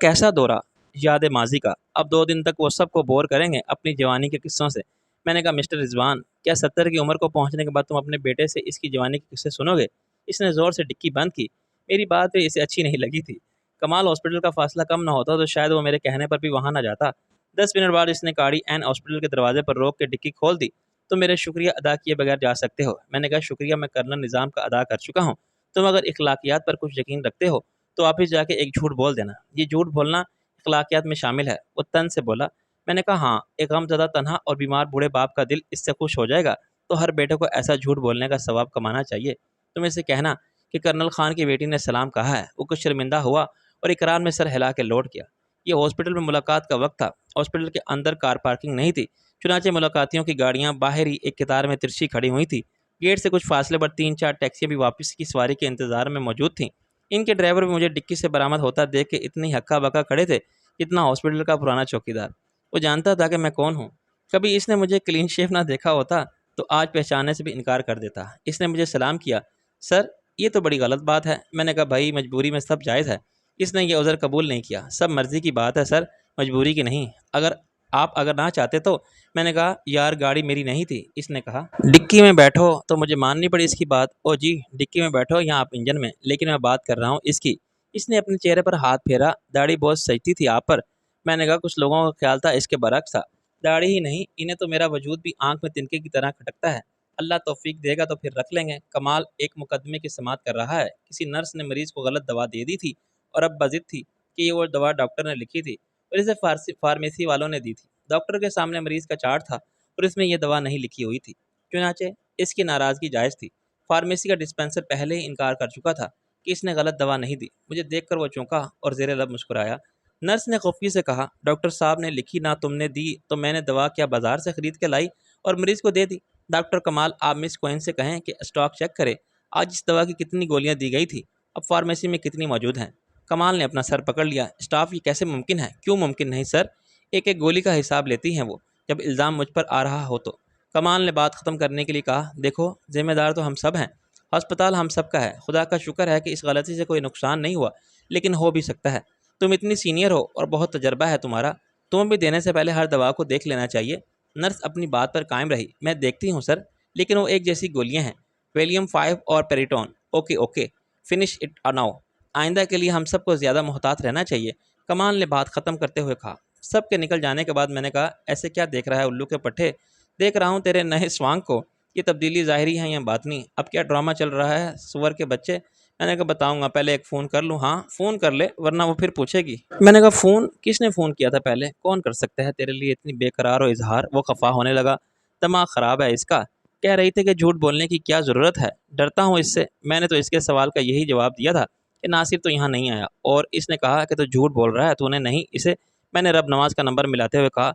کیسا دورہ؟ یاد ماضی کا۔ اب 2 دن تک وہ سب کو بور کریں گے اپنی جوانی کے قصوں سے۔ میں نے کہا مسٹر رضوان کیا 70 کی عمر کو پہنچنے کے بعد تم اپنے بیٹے سے اس کی جوانی کے قصے سنو گے؟ اس نے زور سے ڈکی بند کی۔ میری بات بھی اسے اچھی نہیں لگی تھی۔ کمال ہاسپٹل کا فاصلہ کم نہ ہوتا تو شاید وہ میرے کہنے پر بھی وہاں نہ جاتا۔ 10 منٹ بعد اس نے گاڑی این ہاسپٹل کے دروازے پر روک کے ڈکی کھول دی۔ تم میرے شکریہ ادا کیے بغیر جا سکتے ہو۔ میں نے کہا شکریہ میں کرنل نظام کا ادا کر چکا ہوں۔ تم اگر اخلاقیات پر کچھ یقین رکھتے ہو تو واپس جا کے ایک جھوٹ بول دینا۔ یہ جھوٹ بولنا اخلاقیات میں شامل ہے۔ وہ تن سے بولا۔ میں نے کہا ہاں، ایک غم زدہ تنہا اور بیمار بوڑھے باپ کا دل اس سے خوش ہو جائے گا تو ہر بیٹے کو ایسا جھوٹ بولنے کا ثواب کمانا چاہیے۔ تم اسے کہنا کہ کرنل خان کی بیٹی نے سلام کہا ہے۔ وہ کچھ شرمندہ ہوا اور اقرار میں سر ہلا کے لوٹ گیا۔ یہ ہاسپٹل میں ملاقات کا وقت تھا۔ ہاسپٹل کے اندر کار پارکنگ نہیں تھی، چنانچہ ملاقاتیوں کی گاڑیاں باہر ہی ایک قطار میں ترچھی کھڑی ہوئی تھی۔ گیٹ سے کچھ فاصلے پر 3-4 ٹیکسیاں بھی واپس کی سواری کے انتظار میں موجود تھیں۔ ان کے ڈرائیور بھی مجھے ڈکی سے برآمد ہوتا دیکھ کے اتنی ہکا بکا کھڑے تھے جتنا ہاسپٹل کا پرانا چوکیدار۔ وہ جانتا تھا کہ میں کون ہوں۔ کبھی اس نے مجھے کلین شیف نہ دیکھا ہوتا تو آج پہچاننے سے بھی انکار کر دیتا۔ اس نے مجھے سلام کیا۔ سر، یہ تو بڑی غلط بات ہے۔ میں نے کہا بھائی، مجبوری میں سب جائز ہے۔ اس نے یہ عذر قبول نہیں کیا۔ سب مرضی کی بات ہے سر، مجبوری کی نہیں۔ اگر نہ چاہتے تو۔ میں نے کہا یار گاڑی میری نہیں تھی۔ اس نے کہا ڈکی میں بیٹھو تو مجھے ماننی پڑی اس کی بات۔ او جی، ڈکی میں بیٹھو یا آپ انجن میں، لیکن میں بات کر رہا ہوں اس کی۔ اس نے اپنے چہرے پر ہاتھ پھیرا۔ داڑھی بہت سجتی تھی آپ پر۔ میں نے کہا کچھ لوگوں کا خیال تھا اس کے برعکس تھا۔ داڑھی ہی نہیں، انہیں تو میرا وجود بھی آنکھ میں تنکے کی طرح کھٹکتا ہے۔ اللہ توفیق دے گا تو پھر رکھ لیں گے۔ کمال ایک مقدمے کی سماعت کر رہا ہے۔ کسی نرس نے مریض کو غلط دوا دے دی تھی اور اب بضد تھی کہ یہ وہ دوا ڈاکٹر نے لکھی تھی اور اسے فارمیسی والوں نے دی تھی۔ ڈاکٹر کے سامنے مریض کا چارٹ تھا اور اس میں یہ دوا نہیں لکھی ہوئی تھی، چنانچہ اس کی ناراضگی جائز تھی۔ فارمیسی کا ڈسپینسر پہلے ہی انکار کر چکا تھا کہ اس نے غلط دوا نہیں دی۔ مجھے دیکھ کر وہ چونکا اور زیر لب مسکرایا۔ نرس نے خفیے سے کہا ڈاکٹر صاحب نے لکھی نہ تم نے دی تو میں نے دوا کیا بازار سے خرید کے لائی اور مریض کو دے دی۔ ڈاکٹر کمال، آپ مس کوئن سے کہیں کہ اسٹاک چیک کرے، آج اس دوا کی کتنی گولیاں دی گئی تھی، اب فارمیسی میں کتنی موجود ہیں۔ کمال نے اپنا سر پکڑ لیا۔ اسٹاف، یہ کیسے ممکن ہے؟ کیوں ممکن نہیں سر؟ ایک ایک گولی کا حساب لیتی ہیں وہ، جب الزام مجھ پر آ رہا ہو تو۔ کمال نے بات ختم کرنے کے لیے کہا دیکھو، ذمہ دار تو ہم سب ہیں، ہسپتال ہم سب کا ہے۔ خدا کا شکر ہے کہ اس غلطی سے کوئی نقصان نہیں ہوا، لیکن ہو بھی سکتا ہے۔ تم اتنی سینئر ہو اور بہت تجربہ ہے تمہارا، تمہیں بھی دینے سے پہلے ہر دوا کو دیکھ لینا چاہیے۔ نرس اپنی بات پر قائم رہی۔ میں دیکھتی ہوں سر، لیکن وہ ایک جیسی گولیاں ہیں، ویلیم 5 اور Piriton. Okay, finish it now. آئندہ کے لیے ہم سب کو زیادہ محتاط رہنا چاہیے، کمال نے بات ختم کرتے ہوئے کہا۔ سب کے نکل جانے کے بعد میں نے کہا ایسے کیا دیکھ رہا ہے الو کے پٹھے؟ دیکھ رہا ہوں تیرے نئے سوانگ کو۔ یہ تبدیلی ظاہری ہے یا باطنی؟ اب کیا ڈرامہ چل رہا ہے سور کے بچے؟ میں نے کہا بتاؤں گا، پہلے ایک فون کر لوں۔ ہاں فون کر لے ورنہ وہ پھر پوچھے گی۔ میں نے کہا فون کس نے فون کیا تھا پہلے؟ کون کر سکتا ہے تیرے لیے اتنی بے قرار و اظہار؟ وہ خفا ہونے لگا۔ دماغ خراب ہے اس کا۔ کہہ رہی تھی کہ جھوٹ بولنے کی کیا ضرورت ہے، ڈرتا ہوں اس سے۔ میں نے تو اس کے سوال کا یہی جواب دیا تھا کہ ناصر تو یہاں نہیں آیا، اور اس نے کہا کہ تو جھوٹ بول رہا ہے، تو نے نہیں اسے۔ میں نے رب نواز کا نمبر ملاتے ہوئے کہا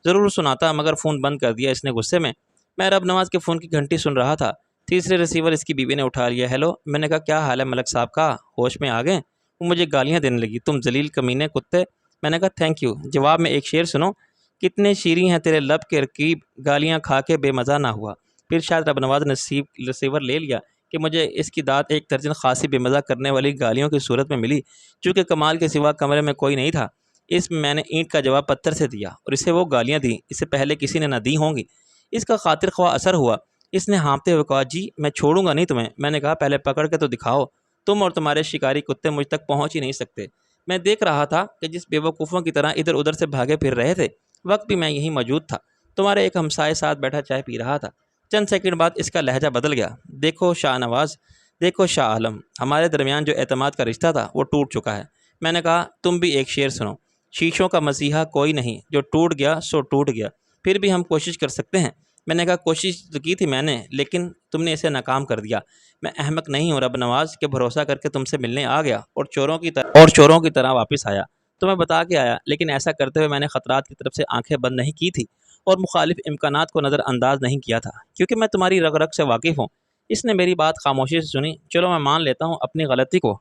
ضرور سناتا، مگر فون بند کر دیا اس نے غصے میں۔ میں رب نواز کے فون کی گھنٹی سن رہا تھا۔ تیسرے ریسیور اس کی بیوی نے اٹھا لیا۔ ہیلو، میں نے کہا کیا حال ہے ملک صاحب کا؟ ہوش میں آ گئے؟ وہ مجھے گالیاں دینے لگی، تم ذلیل کمینے کتے۔ میں نے کہا تھینک یو۔ جواب میں ایک شعر سنو، کتنے شیریں ہیں تیرے لب کے رکیب، گالیاں کھا کے بے مزہ نہ ہوا۔ پھر شاید رب نواز نے ریسیور لے لیا کہ مجھے اس کی داد ایک درجن خاصی بے مزہ کرنے والی گالیوں کی صورت میں ملی۔ چونکہ کمال کے سوا کمرے میں کوئی نہیں تھا، اس میں نے اینٹ کا جواب پتھر سے دیا اور اسے وہ گالیاں دیں اس سے پہلے کسی نے نہ دی ہوں گی۔ اس کا خاطر خواہ اثر ہوا۔ اس نے ہانپتے ہوئے کہا جی میں چھوڑوں گا نہیں تمہیں۔ میں نے کہا پہلے پکڑ کے تو دکھاؤ، تم اور تمہارے شکاری کتے مجھ تک پہنچ ہی نہیں سکتے۔ میں دیکھ رہا تھا کہ جس بیوقوفوں کی طرح ادھر ادھر سے بھاگے پھر رہے تھے، وقت بھی میں یہیں موجود تھا۔ تمہارے ایک ہمسائے ساتھ بیٹھا چائے پی رہا تھا۔ چند سیکنڈ بعد اس کا لہجہ بدل گیا۔ دیکھو شاہ نواز، دیکھو شاہ عالم، ہمارے درمیان جو اعتماد کا رشتہ تھا وہ ٹوٹ چکا ہے۔ میں نے کہا تم بھی ایک شعر سنو، شیشوں کا مسیحا کوئی نہیں، جو ٹوٹ گیا سو ٹوٹ گیا، پھر بھی ہم کوشش کر سکتے ہیں۔ میں نے کہا کوشش تو کی تھی میں نے، لیکن تم نے اسے ناکام کر دیا۔ میں احمق نہیں ہوں رب نواز کہ بھروسہ کر کے تم سے ملنے آ گیا اور چوروں کی طرح واپس آیا۔ تمہیں بتا کے آیا، لیکن ایسا کرتے ہوئے میں نے خطرات کی طرف سے آنکھیں بند نہیں کی تھی اور مخالف امکانات کو نظر انداز نہیں کیا تھا، کیونکہ میں تمہاری رگ رگ سے واقف ہوں۔ اس نے میری بات خاموشی سے سنی۔ چلو میں مان لیتا ہوں اپنی غلطی کو،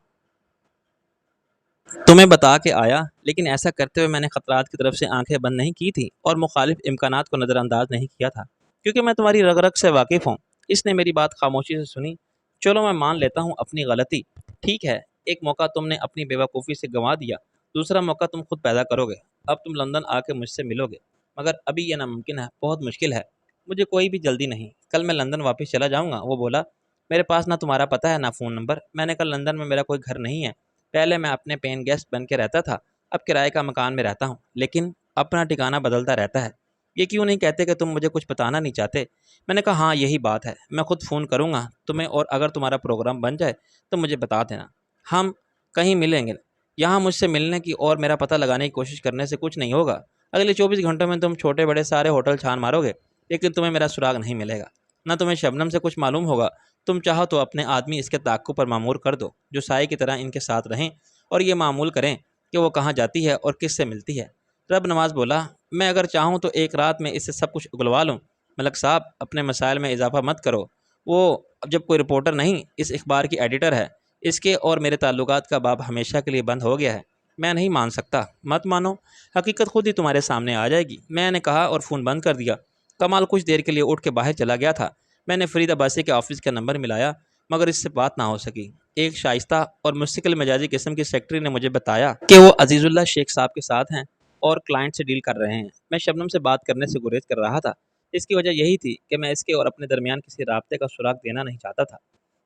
تمہیں بتا کے آیا، لیکن ایسا کرتے ہوئے میں نے خطرات کی طرف سے آنکھیں بند نہیں کی تھی اور مخالف امکانات کو نظر انداز نہیں کیا تھا، کیونکہ میں تمہاری رگ رگ سے واقف ہوں۔ اس نے میری بات خاموشی سے سنی۔ چلو میں مان لیتا ہوں اپنی غلطی، ٹھیک ہے، ایک موقع تم نے اپنی بیوقوفی سے گنوا دیا، دوسرا موقع تم خود پیدا کرو گے۔ اب تم لندن آ کے مجھ سے ملو گے، مگر ابھی یہ ناممکن ہے، بہت مشکل ہے۔ مجھے کوئی بھی جلدی نہیں، کل میں لندن واپس چلا جاؤں گا۔ وہ بولا میرے پاس نہ تمہارا پتہ ہے نہ فون نمبر۔ میں نے کہا لندن میں میرا کوئی گھر نہیں ہے، پہلے میں اپنے پین گیسٹ بن کے رہتا تھا، اب کرائے کا مکان میں رہتا ہوں، لیکن اپنا ٹھکانہ بدلتا رہتا ہے۔ یہ کیوں نہیں کہتے کہ تم مجھے کچھ بتانا نہیں چاہتے؟ میں نے کہا ہاں یہی بات ہے، میں خود فون کروں گا تمہیں، اور اگر تمہارا پروگرام بن جائے تو مجھے بتا دینا، ہم کہیں ملیں گے۔ یہاں مجھ سے ملنے کی اور میرا پتہ لگانے کی کوشش کرنے سے کچھ نہیں ہوگا۔ اگلے 24 گھنٹوں میں تم چھوٹے بڑے سارے ہوٹل چھان مارو گے، لیکن تمہیں میرا سراغ نہیں ملے گا، نہ تمہیں شبنم سے کچھ معلوم ہوگا۔ تم چاہو تو اپنے آدمی اس کے تعاقب پر معمور کر دو، جو سائے کی طرح ان کے ساتھ رہیں اور یہ معمول کریں کہ وہ کہاں جاتی ہے اور کس سے ملتی ہے۔ رب نواز بولا، میں اگر چاہوں تو ایک رات میں اس سے سب کچھ اگلوا لوں۔ ملک صاحب اپنے مسائل میں اضافہ مت کرو، وہ جب کوئی رپورٹر نہیں، اس اخبار کی ایڈیٹر ہے، اس کے اور میرے تعلقات کا باب ہمیشہ کے لیے بند ہو گیا ہے۔ میں نہیں مان سکتا۔ مت مانو، حقیقت خود ہی تمہارے سامنے آ جائے گی، میں نے کہا اور فون بند کر دیا۔ کمال کچھ دیر کے لیے اٹھ کے باہر چلا گیا تھا۔ میں نے فرید عباسی کے آفس کا نمبر ملایا، مگر اس سے بات نہ ہو سکی۔ ایک شائستہ اور مستقل مزاجی قسم کی سیکرٹری نے مجھے بتایا کہ وہ عزیز اللہ شیخ صاحب کے ساتھ ہیں اور کلائنٹ سے ڈیل کر رہے ہیں۔ میں شبنم سے بات کرنے سے گریز کر رہا تھا۔ اس کی وجہ یہی تھی کہ میں اس کے اور اپنے درمیان کسی رابطے کا سراغ دینا نہیں چاہتا تھا۔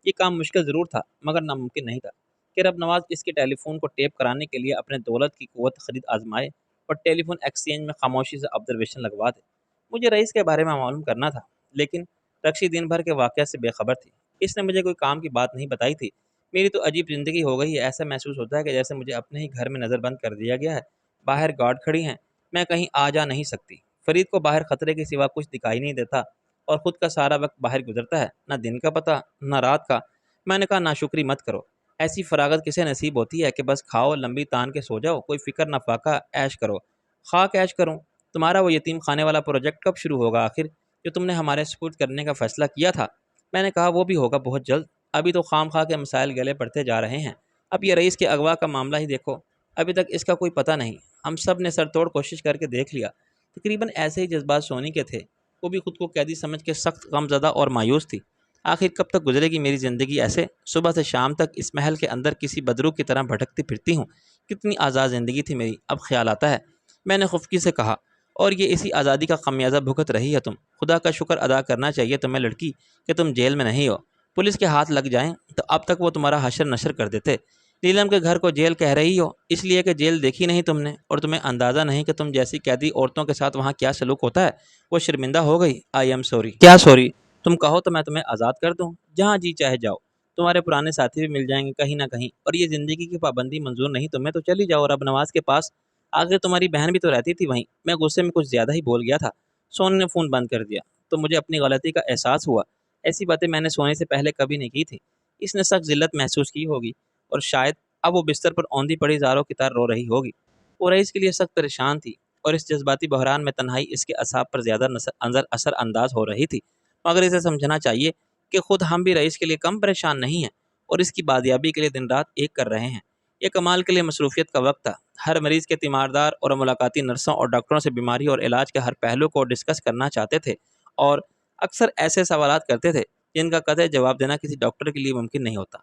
یہ کام مشکل ضرور تھا، مگر ناممکن نہیں تھا کہ رب نواز اس کے ٹیلی فون کو ٹیپ کرانے کے لیے اپنے دولت کی قوت خرید آزمائے اور ٹیلی فون ایکسچینج میں خاموشی سے آبزرویشن لگوا دے۔ مجھے رئیس کے بارے میں معلوم کرنا تھا، لیکن رکشی دن بھر کے واقعہ سے بے خبر تھی۔ اس نے مجھے کوئی کام کی بات نہیں بتائی تھی۔ میری تو عجیب زندگی ہو گئی ہے، ایسا محسوس ہوتا ہے کہ جیسے مجھے اپنے ہی گھر میں نظر بند کر دیا گیا ہے۔ باہر گارڈ کھڑی ہیں، میں کہیں آ جا نہیں سکتی۔ فرید کو باہر خطرے کے سوا کچھ دکھائی نہیں دیتا اور خود کا سارا وقت باہر گزرتا ہے، نہ دن کا پتہ نہ رات کا۔ میں نے کہا ناشکری مت کرو، ایسی فراغت کسے نصیب ہوتی ہے کہ بس کھاؤ لمبی تان کے سو جاؤ، کوئی فکر نہ فاقہ، عیش کرو۔ خاک عیش کروں؟ تمہارا وہ یتیم خانے والا پروجیکٹ کب شروع ہوگا آخر، جو تم نے ہمارے سپرد کرنے کا فیصلہ کیا تھا؟ میں نے کہا وہ بھی ہوگا بہت جلد، ابھی تو خام خواہ کے مسائل گلے پڑتے جا رہے ہیں۔ اب یہ رئیس کے اغوا کا معاملہ ہی دیکھو، ابھی تک اس کا کوئی پتہ نہیں۔ ہم سب نے سر توڑ کوشش کر کے دیکھ لیا۔ تقریباً ایسے ہی جذبات سونی کے تھے، وہ بھی خود کو قیدی سمجھ کے سخت غمزدہ اور مایوس تھی۔ آخر کب تک گزرے گی میری زندگی ایسے؟ صبح سے شام تک اس محل کے اندر کسی بدرو کی طرح بھٹکتی پھرتی ہوں۔ کتنی آزاد زندگی تھی میری، اب خیال آتا ہے۔ میں نے خفگی سے کہا، اور یہ اسی آزادی کا خمیازہ بھگت رہی ہے تم۔ خدا کا شکر ادا کرنا چاہیے تمہیں لڑکی کہ تم جیل میں نہیں ہو۔ پولیس کے ہاتھ لگ جائیں تو اب تک وہ تمہارا حشر نشر کر دیتے۔ نیلم کے گھر کو جیل کہہ رہی ہو اس لیے کہ جیل دیکھی نہیں تم نے، اور تمہیں اندازہ نہیں کہ تم جیسی قیدی عورتوں کے ساتھ وہاں کیا سلوک ہوتا ہے۔ وہ شرمندہ ہو گئی۔ I am sorry. کیا سوری؟ تم کہو تو میں تمہیں آزاد کر دوں، جہاں جی چاہے جاؤ۔ تمہارے پرانے ساتھی بھی مل جائیں گے کہیں نہ کہیں، اور یہ زندگی کی پابندی منظور نہیں تمہیں تو چلی جاؤ رب نواز کے پاس۔ آخر تمہاری بہن بھی تو رہتی تھی وہیں۔ میں غصے میں کچھ زیادہ ہی بول گیا تھا۔ سونی نے فون بند کر دیا تو مجھے اپنی غلطی کا احساس ہوا۔ ایسی باتیں میں نے سونے سے پہلے کبھی نہیں کی تھی۔ اس نے سخت ذلت محسوس کی ہوگی، اور شاید اب وہ بستر پر اوندھی پڑی زاروں کی طرح رو رہی ہوگی۔ وہ رئیس کے لیے سخت پریشان تھی، اور اس جذباتی بحران میں تنہائی اس کے اعصاب پر زیادہ اثر انداز ہو رہی تھی۔ مگر اسے سمجھنا چاہیے کہ خود ہم بھی رئیس کے لیے کم پریشان نہیں ہیں، اور اس کی بادیابی کے لیے دن رات ایک کر رہے ہیں۔ یہ کمال کے لیے مصروفیت کا وقت تھا۔ ہر مریض کے تیماردار اور ملاقاتی نرسوں اور ڈاکٹروں سے بیماری اور علاج کے ہر پہلو کو ڈسکس کرنا چاہتے تھے، اور اکثر ایسے سوالات کرتے تھے جن کا قطعی جواب دینا کسی ڈاکٹر کے لیے ممکن نہیں ہوتا۔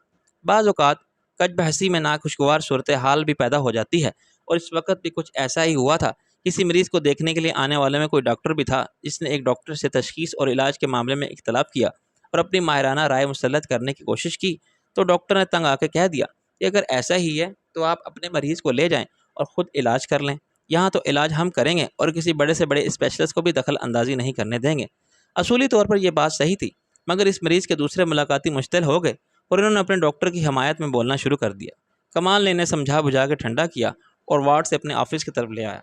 بعض اوقات کج بحثی میں ناخوشگوار صورتحال بھی پیدا ہو جاتی ہے، اور اس وقت بھی کچھ ایسا ہی ہوا تھا۔ کسی مریض کو دیکھنے کے لیے آنے والے میں کوئی ڈاکٹر بھی تھا، جس نے ایک ڈاکٹر سے تشخیص اور علاج کے معاملے میں اختلاف کیا اور اپنی ماہرانہ رائے مسلط کرنے کی کوشش کی، تو ڈاکٹر نے تنگ آ کے کہہ دیا کہ اگر ایسا ہی ہے تو آپ اپنے مریض کو لے جائیں اور خود علاج کر لیں، یہاں تو علاج ہم کریں گے اور کسی بڑے سے بڑے اسپیشلسٹ کو بھی دخل اندازی نہیں کرنے دیں گے۔ اصولی طور پر یہ بات صحیح تھی، مگر اس مریض کے دوسرے ملاقاتی مشتعل ہو گئے اور انہوں نے اپنے ڈاکٹر کی حمایت میں بولنا شروع کر دیا۔ کمال نے انہیں سمجھا بجھا کے ٹھنڈا کیا اور وارڈ سے اپنے آفس کی طرف لے آیا۔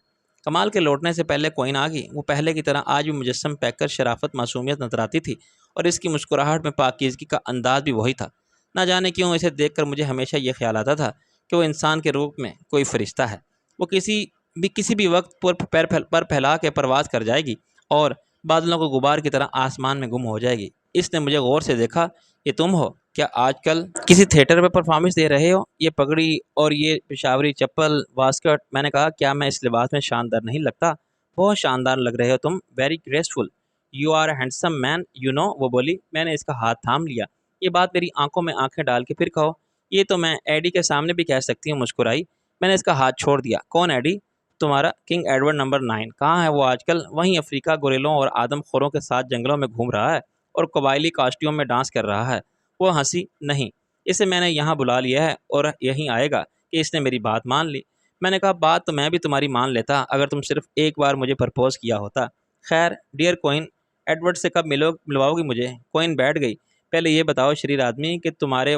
کمال کے لوٹنے سے پہلے کوئن آ گئی۔ وہ پہلے کی طرح آج بھی مجسم پیک کر شرافت معصومیت نظر آتی تھی، اور اس کی مسکراہٹ میں پاکیزگی کا انداز بھی وہی تھا۔ نہ جانے کیوں اسے دیکھ کر مجھے ہمیشہ یہ خیال آتا تھا کہ وہ انسان کے روپ میں کوئی فرشتہ ہے۔ وہ کسی بھی وقت پر پھیلا کے پرواز کر جائے گی اور بادلوں کو غبار کی طرح آسمان میں گم ہو جائے گی۔ اس نے مجھے غور سے دیکھا۔ یہ تم ہو کیا؟ آج کل کسی تھیٹر میں پرفارمنس دے رہے ہو؟ یہ پگڑی اور یہ پشاوری چپل واسکٹ۔ میں نے کہا کیا میں اس لباس میں شاندار نہیں لگتا؟ بہت شاندار لگ رہے ہو تم، very graceful, you are a handsome man you know, وہ بولی۔ میں نے اس کا ہاتھ تھام لیا۔ یہ بات میری آنکھوں میں آنکھیں ڈال کے پھر کہو۔ یہ تو میں ایڈی کے سامنے بھی کہہ سکتی ہوں، مسکرائی۔ میں نے اس کا ہاتھ چھوڑ دیا۔ کون ایڈی؟ تمہارا کنگ ایڈورڈ نمبر 9۔ کہاں ہے وہ آج کل؟ وہیں افریقہ گوریلوں اور آدم خوروں کے ساتھ جنگلوں میں گھوم رہا ہے اور قبائلی کاسٹیوم میں ڈانس کر رہا ہے۔ وہ ہنسی۔ نہیں، اسے میں نے یہاں بلا لیا ہے اور یہیں آئے گا۔ کہ اس نے میری بات مان لی۔ میں نے کہا بات تو میں بھی تمہاری مان لیتا اگر تم صرف ایک بار مجھے پرپوز کیا ہوتا۔ خیر ڈیئر کوئن، ایڈورڈ سے کب ملواؤ گی مجھے؟ کوئن بیٹھ گئی۔ پہلے یہ بتاؤ شریر آدمی کہ تمہارے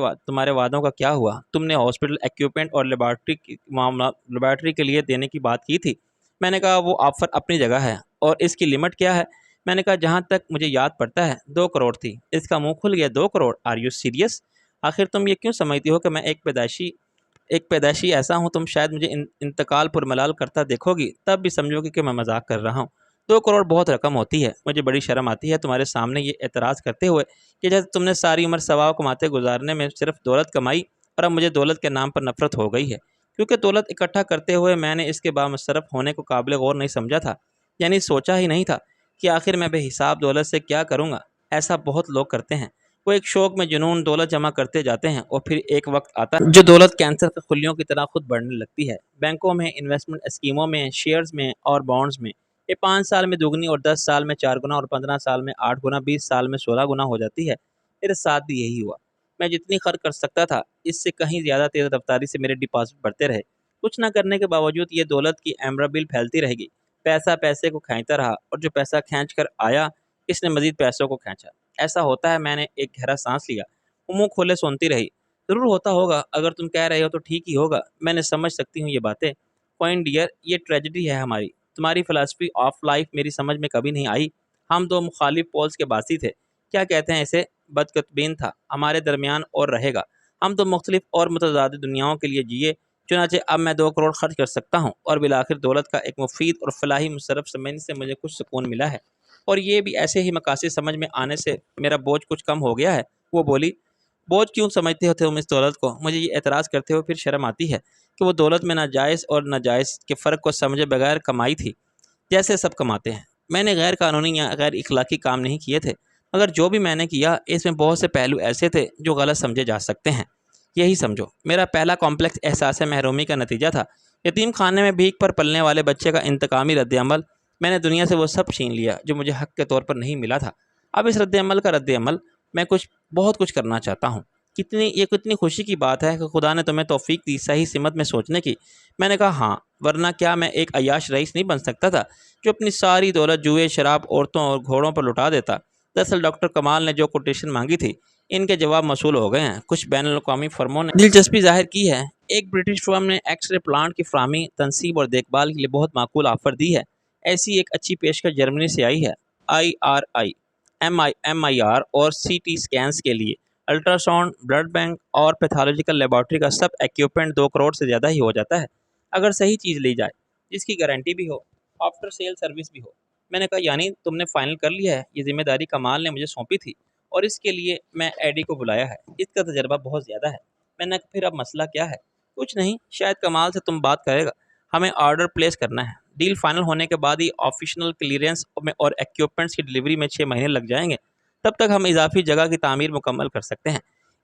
وعدوں کا کیا ہوا؟ تم نے ہاسپٹل ایکوپمنٹ اور لیبارٹری کے لیے دینے کی بات کی تھی۔ میں نے کہا وہ آفر اپنی جگہ ہے، اور اس کی لمٹ کیا ہے؟ میں نے کہا جہاں تک مجھے یاد پڑتا ہے 2 کروڑ تھی۔ اس کا منہ کھل گیا، 2 کروڑ؟ Are you serious? آخر تم یہ کیوں سمجھتی ہو کہ میں ایک پیدائشی ایسا ہوں؟ تم شاید مجھے انتقال پر ملال کرتا دیکھو گی تب بھی سمجھو گی کہ میں مذاق کر رہا ہوں۔ 2 کروڑ بہت رقم ہوتی ہے۔ مجھے بڑی شرم آتی ہے تمہارے سامنے یہ اعتراض کرتے ہوئے کہ جیسے تم نے ساری عمر ثواب کماتے گزارنے میں صرف دولت کمائی اور اب مجھے دولت کے نام پر نفرت ہو گئی ہے، کیونکہ دولت اکٹھا کرتے ہوئے میں نے اس کے بامصرف ہونے کو قابل غور نہیں سمجھا تھا، یعنی سوچا ہی نہیں تھا کہ آخر میں بے حساب دولت سے کیا کروں گا۔ ایسا بہت لوگ کرتے ہیں، وہ ایک شوق میں جنون دولت جمع کرتے جاتے ہیں، اور پھر ایک وقت آتا ہے جو دولت کینسر کے خلیوں کی طرح خود بڑھنے لگتی ہے، بینکوں میں، انویسٹمنٹ اسکیموں میں، شیئرز میں اور بانڈز میں۔ یہ 5 سال میں دگنی اور 10 سال میں 4 گنا اور 15 سال میں 8 گنا، 20 سال میں 16 گنا ہو جاتی ہے۔ میرے ساتھ بھی یہی ہوا۔ میں جتنی خرچ کر سکتا تھا اس سے کہیں زیادہ تیز رفتاری سے میرے ڈپازٹ بڑھتے رہے۔ کچھ نہ کرنے کے باوجود یہ دولت کی ایمرا بل پھیلتی رہے گی۔ پیسہ پیسے کو کھینچتا رہا، اور جو پیسہ کھینچ کر آیا اس نے مزید پیسوں کو کھینچا۔ ایسا ہوتا ہے۔ میں نے ایک گہرا سانس لیا۔ وہ منہ کھولے سنتی رہی۔ ضرور ہوتا ہوگا، اگر تم کہہ رہے ہو تو ٹھیک ہی ہوگا، میں نے سمجھ سکتی ہوں یہ باتیں۔ کوئن ڈیئر، یہ ٹریجڈی ہے ہماری۔ تمہاری فلسفی آف لائف میری سمجھ میں کبھی نہیں آئی۔ ہم 2 مخالف پولز کے باسی تھے، کیا کہتے ہیں اسے، بدقطبین تھا ہمارے درمیان اور رہے گا۔ ہم 2 مختلف اور متضاد دنیاؤں کے لیے جیے۔ چنانچہ اب میں 2 کروڑ خرچ کر سکتا ہوں، اور بالآخر دولت کا ایک مفید اور فلاحی مصرف سمجھنے سے مجھے کچھ سکون ملا ہے، اور یہ بھی ایسے ہی مقاصد سمجھ میں آنے سے میرا بوجھ کچھ کم ہو گیا ہے۔ وہ بولی، بوجھ کیوں سمجھتے ہو تم اس دولت کو؟ مجھے یہ اعتراض کرتے ہوئے پھر شرم آتی ہے کہ وہ دولت میں ناجائز اور ناجائز کے فرق کو سمجھے بغیر کمائی تھی، جیسے سب کماتے ہیں۔ میں نے غیر قانونی یا غیر اخلاقی کام نہیں کیے تھے، مگر جو بھی میں نے کیا اس میں بہت سے پہلو ایسے تھے جو غلط سمجھے جا سکتے ہیں۔ یہی سمجھو میرا پہلا کمپلیکس احساس محرومی کا نتیجہ تھا۔ یتیم خانے میں بھیک پر پلنے والے بچے کا انتقامی رد عمل۔ میں نے دنیا سے وہ سب چھین لیا جو مجھے حق کے طور پر نہیں ملا تھا۔ اب اس رد عمل کا رد عمل میں بہت کچھ کرنا چاہتا ہوں۔ کتنی خوشی کی بات ہے کہ خدا نے تمہیں توفیق دی صحیح سمت میں سوچنے کی۔ میں نے کہا ہاں، ورنہ کیا میں ایک عیاش رئیس نہیں بن سکتا تھا جو اپنی ساری دولت جوئے، شراب، عورتوں اور گھوڑوں پر لٹا دیتا۔ دراصل ڈاکٹر کمال نے جو کوٹیشن مانگی تھی ان کے جواب موصول ہو گئے ہیں۔ کچھ بین الاقوامی فرموں نے دلچسپی ظاہر کی ہے۔ ایک برٹش فرم نے ایکس رے پلانٹ کی فراہمی، تنصیب اور دیکھ بھال کے لیے بہت معقول آفر دی ہے۔ ایسی ایک اچھی پیشکش جرمنی سے آئی ہے۔ IRI، MIR اور CT سکینز کے لیے الٹرا ساؤنڈ، بلڈ بینک اور پیتھولوجیکل لیبارٹری کا سب ایکوپمنٹ 2 کروڑ سے زیادہ ہی ہو جاتا ہے، اگر صحیح چیز لی جائے جس کی گارنٹی بھی ہو، آفٹر سیل سروس بھی ہو۔ میں نے کہا یعنی تم نے فائنل کر لیا ہے؟ یہ ذمہ داری کمال نے مجھے سونپی تھی، اور اس کے لیے میں ایڈی کو بلایا ہے۔ اس کا تجربہ بہت زیادہ ہے۔ میں نے کہا پھر اب مسئلہ کیا ہے؟ کچھ نہیں، شاید کمال سے تم بات کرے گا۔ ہمیں آرڈر پلیس کرنا ہے۔ ڈیل فائنل ہونے کے بعد ہی آفیشنل کلیئرنس میں اور ایکوپمنٹس کی ڈلیوری میں 6 مہینے لگ جائیں گے۔ تب تک ہم اضافی جگہ کی تعمیر مکمل کر سکتے ہیں۔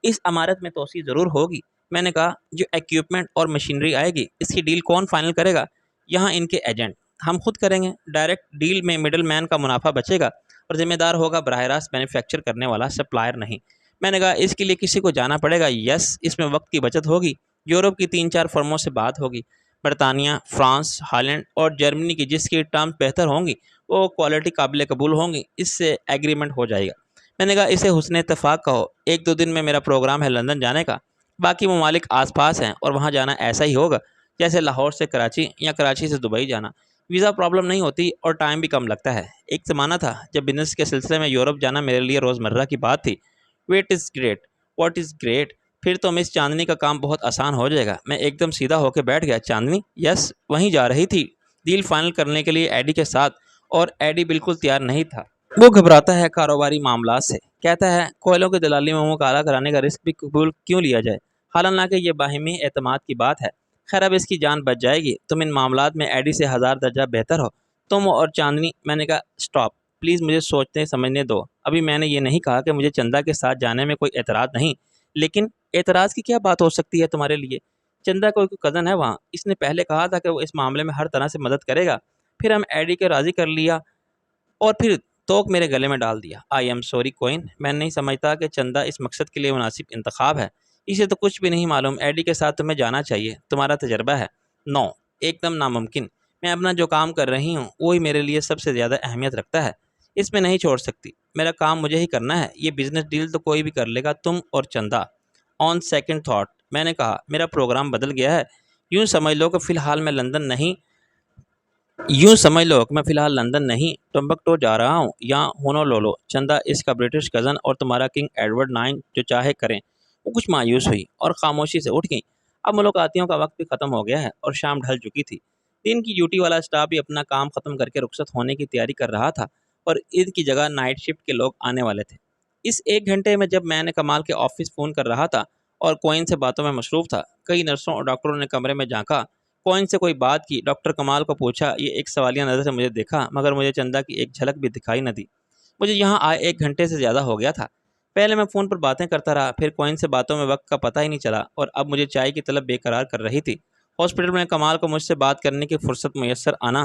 اس عمارت میں توسیع ضرور ہوگی۔ میں نے کہا جو ایکوپمنٹ اور مشینری آئے گی اس کی ڈیل کون فائنل کرے گا؟ یہاں ان کے ایجنٹ۔ ہم خود کریں گے۔ ڈائریکٹ ڈیل میں مڈل مین کا منافع بچے گا، اور ذمہ دار ہوگا براہ راست مینوفیکچر کرنے والا، سپلائر نہیں۔ میں نے کہا اس کے لیے کسی کو جانا پڑے گا؟ یس، اس میں وقت کی بچت ہوگی۔ یورپ کی 3-4 فرموں سے بات ہوگی، برطانیہ، فرانس، ہالینڈ اور جرمنی کی، جس کی ٹرمز بہتر ہوں گی، وہ کوالٹی قابل قبول ہوں گی، اس سے ایگریمنٹ ہو جائے گا۔ میں نے کہا اسے حسن اتفاق کہو۔ 1-2 دن میں میرا پروگرام ہے لندن جانے کا، باقی ممالک آس پاس ہیں اور وہاں جانا ایسا ہی ہوگا جیسے لاہور سے کراچی یا کراچی سے دبئی جانا۔ ویزا پرابلم نہیں ہوتی اور ٹائم بھی کم لگتا ہے۔ ایک زمانہ تھا جب بزنس کے سلسلے میں یورپ جانا میرے لیے روزمرہ کی بات تھی۔ واٹ از گریٹ، پھر تو مس چاندنی کا کام بہت آسان ہو جائے گا۔ میں ایک دم سیدھا ہو کے بیٹھ گیا۔ چاندنی؟ یس، وہیں جا رہی تھی ڈیل فائنل کرنے کے لیے ایڈی کے ساتھ، اور ایڈی بالکل تیار نہیں تھا۔ وہ گھبراتا ہے کاروباری معاملات سے، کہتا ہے کوئلوں کی دلالی میں منہ کالا کرانے کا رسک بھی قبول کیوں لیا جائے، حالانکہ یہ باہمی اعتماد کی بات ہے۔ خیر اب اس کی جان بچ جائے گی۔ تم ان معاملات میں ایڈی سے 1000 درجہ بہتر ہو، تم اور چاندنی۔ میں نے کہا سٹاپ پلیز، مجھے سوچنے سمجھنے دو۔ ابھی میں نے یہ نہیں کہا کہ مجھے چندہ کے ساتھ جانے میں کوئی اعتراض نہیں، لیکن اعتراض کی کیا بات ہو سکتی ہے تمہارے لیے؟ چندہ کوئی کزن ہے وہاں، اس نے پہلے کہا تھا کہ وہ اس معاملے میں ہر طرح سے مدد کرے گا، پھر ہم ایڈی کے راضی کر لیا اور پھر توک میرے گلے میں ڈال دیا۔ آئی ایم سوری کوئن، میں نہیں سمجھتا کہ چندہ اس مقصد کے لیے مناسب انتخاب ہے۔ اسے تو کچھ بھی نہیں معلوم، ایڈی کے ساتھ تمہیں جانا چاہیے، تمہارا تجربہ ہے۔ نو، ایک دم ناممکن، میں اپنا جو کام کر رہی ہوں وہی میرے لیے سب سے زیادہ اہمیت رکھتا ہے، اس میں نہیں چھوڑ سکتی، میرا کام مجھے ہی کرنا ہے، یہ بزنس ڈیل تو کوئی بھی کر لے گا، تم اور چندہ۔ آن سیکنڈ تھاٹ میں نے کہا میرا پروگرام بدل گیا ہے، یوں سمجھ لو کہ فی الحال میں لندن نہیں ٹمبکٹو جا رہا ہوں یا ہونولولو۔ چندہ اس کا برٹش کزن اور تمہارا کنگ ایڈورڈ نائن جو چاہے کریں۔ وہ کچھ مایوس ہوئی اور خاموشی سے اٹھ گئی۔ اب ملاقاتیوں کا وقت بھی ختم ہو گیا ہے اور شام ڈھل چکی تھی۔ دن کی ڈیوٹی والا اسٹاف بھی اپنا کام ختم کر کے رخصت ہونے کی تیاری کر رہا تھا اور عید کی جگہ نائٹ شفٹ کے لوگ آنے والے تھے۔ اس ایک گھنٹے میں جب میں نے کمال کے آفس فون کر رہا تھا اور کوئن سے باتوں میں مصروف تھا، کئی نرسوں اور ڈاکٹروں نے کمرے میں جھانکا، کوئن سے کوئی بات کی، ڈاکٹر کمال کو پوچھا، یہ ایک سوالیہ نظر سے مجھے دیکھا، مگر مجھے چندہ کی ایک جھلک بھی دکھائی نہ دی۔ مجھے یہاں آئے ایک گھنٹے سے زیادہ ہو گیا تھا۔ پہلے میں فون پر باتیں کرتا رہا، پھر کوئن سے باتوں میں وقت کا پتہ ہی نہیں چلا، اور اب مجھے چائے کی طلب بے قرار کر رہی تھی۔ ہاسپٹل میں کمال کو مجھ سے بات کرنے کی فرصت میسر آنا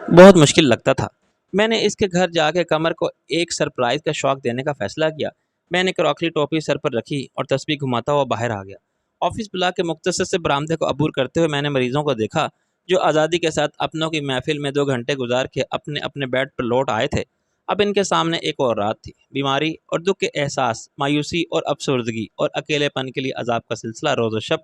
بہت مشکل لگتا تھا۔ میں نے اس کے گھر جا کے قمر کو ایک سرپرائز کا شوق دینے کا فیصلہ کیا۔ میں نے کراکری ٹوپی سر پر رکھی اور تسبیح گھماتا ہوا باہر آ گیا۔ آفس بلا کے مختصر سے برآمدے کو عبور کرتے ہوئے میں نے مریضوں کو دیکھا جو آزادی کے ساتھ اپنوں کی محفل میں 2 گھنٹے گزار کے اپنے اپنے بیڈ پر لوٹ آئے تھے۔ اب ان کے سامنے ایک اور رات تھی، بیماری اور دکھ کے احساس، مایوسی اور افسردگی اور اکیلے پن کے لیے عذاب کا سلسلہ روز و شب،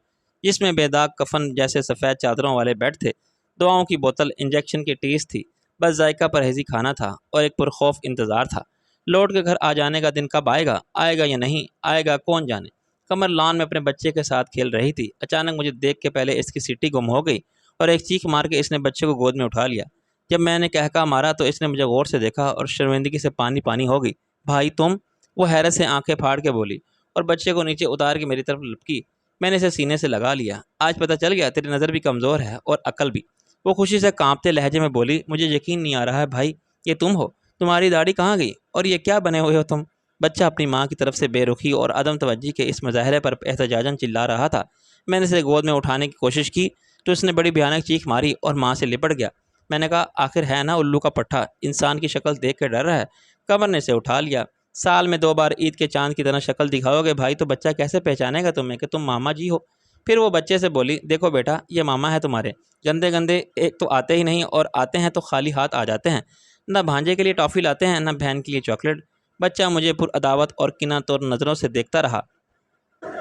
جس میں بے داغ کفن جیسے سفید چادروں والے بیڈ تھے، دواؤں کی بوتل، انجیکشن کی ٹیس تھی، بس ذائقہ پرہیزی کھانا تھا اور ایک پرخوف انتظار تھا۔ لوٹ کے گھر آ جانے کا دن کب آئے گا یا نہیں آئے گا کون جانے۔ قمر لان میں اپنے بچے کے ساتھ کھیل رہی تھی۔ اچانک مجھے دیکھ کے پہلے اس کی سیٹی گم ہو گئی اور ایک چیخ مار کے اس نے بچے کو گود میں اٹھا لیا۔ جب میں نے کہکا مارا تو اس نے مجھے غور سے دیکھا اور شرمندگی سے پانی پانی ہو گئی۔ بھائی تم؟ وہ حیرت سے آنکھیں پھاڑ کے بولی اور بچے کو نیچے اتار کے میری طرف لپکی۔ میں نے اسے سینے سے لگا لیا۔ آج پتہ چل گیا تیری نظر بھی کمزور ہے اور عقل بھی۔ وہ خوشی سے کانپتے لہجے میں بولی، مجھے یقین نہیں آ رہا ہے بھائی، یہ تم ہو؟ تمہاری داڑھی کہاں گئی اور یہ کیا بنے ہوئے ہو تم؟ بچہ اپنی ماں کی طرف سے بے رخی اور عدم توجہی کے اس مظاہرے پر احتجاجاً چلا رہا تھا۔ میں نے اسے گود میں اٹھانے کی کوشش کی تو اس نے بڑی بھیانک چیخ ماری اور ماں سے لپٹ گیا۔ میں نے کہا آخر ہے نا الو کا پٹھا، انسان کی شکل دیکھ کے ڈر رہا ہے۔ قمر نے اسے اٹھا لیا۔ سال میں 2 بار عید کے چاند کی طرح شکل دکھاؤ گے بھائی تو بچہ کیسے پہچانے گا تمہیں کہ تم ماما جی ہو؟ پھر وہ بچے سے بولی، دیکھو بیٹا یہ ماما ہے تمہارے، گندے گندے ایک تو آتے ہی نہیں اور آتے ہیں تو خالی ہاتھ آ جاتے ہیں، نہ بھانجے کے لیے ٹافی لاتے ہیں نہ بہن کے لیے چاکلیٹ۔ بچہ مجھے پر عداوت اور کینہ توڑ نظروں سے دیکھتا رہا۔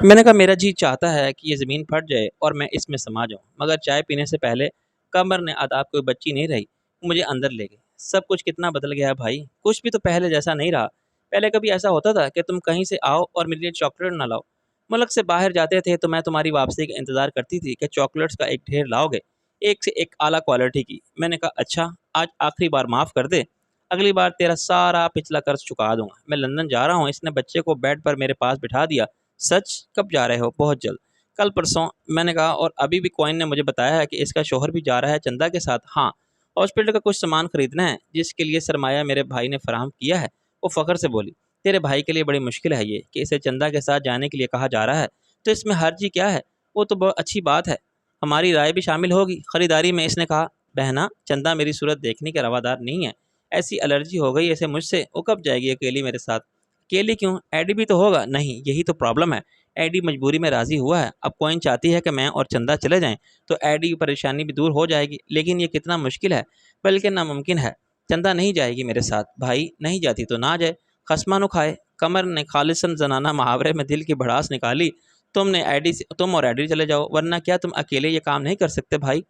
میں نے کہا میرا جی چاہتا ہے کہ یہ زمین پھٹ جائے اور میں اس میں سما جاؤں، مگر چائے پینے سے پہلے قمر نے آداب کوئی بچی نہیں رہی، مجھے اندر لے گئی۔ سب کچھ کتنا بدل گیا ہے بھائی، کچھ بھی تو پہلے جیسا نہیں رہا۔ پہلے کبھی ایسا ہوتا تھا کہ تم کہیں سے آؤ اور میرے لیے چاکلیٹ نہ لاؤ؟ ملک سے باہر جاتے تھے تو میں تمہاری واپسی کا انتظار کرتی تھی کہ چاکلیٹس کا ایک ڈھیر لاؤ گے، ایک سے ایک اعلیٰ کوالٹی کی۔ میں نے کہا اچھا آج آخری بار معاف کر دے، اگلی بار تیرا سارا پچھلا قرض چکا دوں گا۔ میں لندن جا رہا ہوں۔ اس نے بچے کو بیڈ پر میرے پاس بٹھا دیا۔ سچ؟ کب جا رہے ہو؟ بہت جلد، کل پرسوں۔ میں نے کہا اور ابھی بھی کوئن نے مجھے بتایا ہے کہ اس کا شوہر بھی جا رہا ہے چندہ کے ساتھ؟ ہاں، ہاسپٹل کا کچھ سامان خریدنا ہے جس کے لیے سرمایہ میرے بھائی نے فراہم کیا ہے۔ وہ فخر سے بولی، تیرے بھائی کے لیے بڑی مشکل ہے یہ کہ اسے چندہ کے ساتھ جانے کے لیے کہا جا رہا ہے، تو اس میں حرج کیا ہے؟ وہ تو بہت اچھی بات ہے، ہماری رائے بھی شامل ہوگی خریداری میں۔ اس نے کہا بہنا چندہ میری صورت دیکھنے کے روادار نہیں ہے، ایسی الرجی ہو گئی اسے مجھ سے، وہ کب جائے گی اکیلی میرے ساتھ؟ اکیلی کیوں، ایڈی بھی تو ہوگا۔ نہیں، یہی تو پرابلم ہے، ایڈی مجبوری میں راضی ہوا ہے۔ اب کوئن چاہتی ہے کہ میں اور چندہ چلے جائیں تو ایڈی کی پریشانی بھی دور ہو جائے گی، لیکن یہ کتنا مشکل ہے بلکہ ناممکن ہے۔ چندہ نہیں جائے گی میرے ساتھ۔ بھائی نہیں جاتی تو نہ جائے، خصمہ نو کھائے۔ قمر نے خالصاً زنانہ محاورے میں دل کی بھڑاس نکالی۔ تم اور ایڈی چلے جاؤ، ورنہ کیا تم اکیلے یہ کام نہیں کر سکتے بھائی؟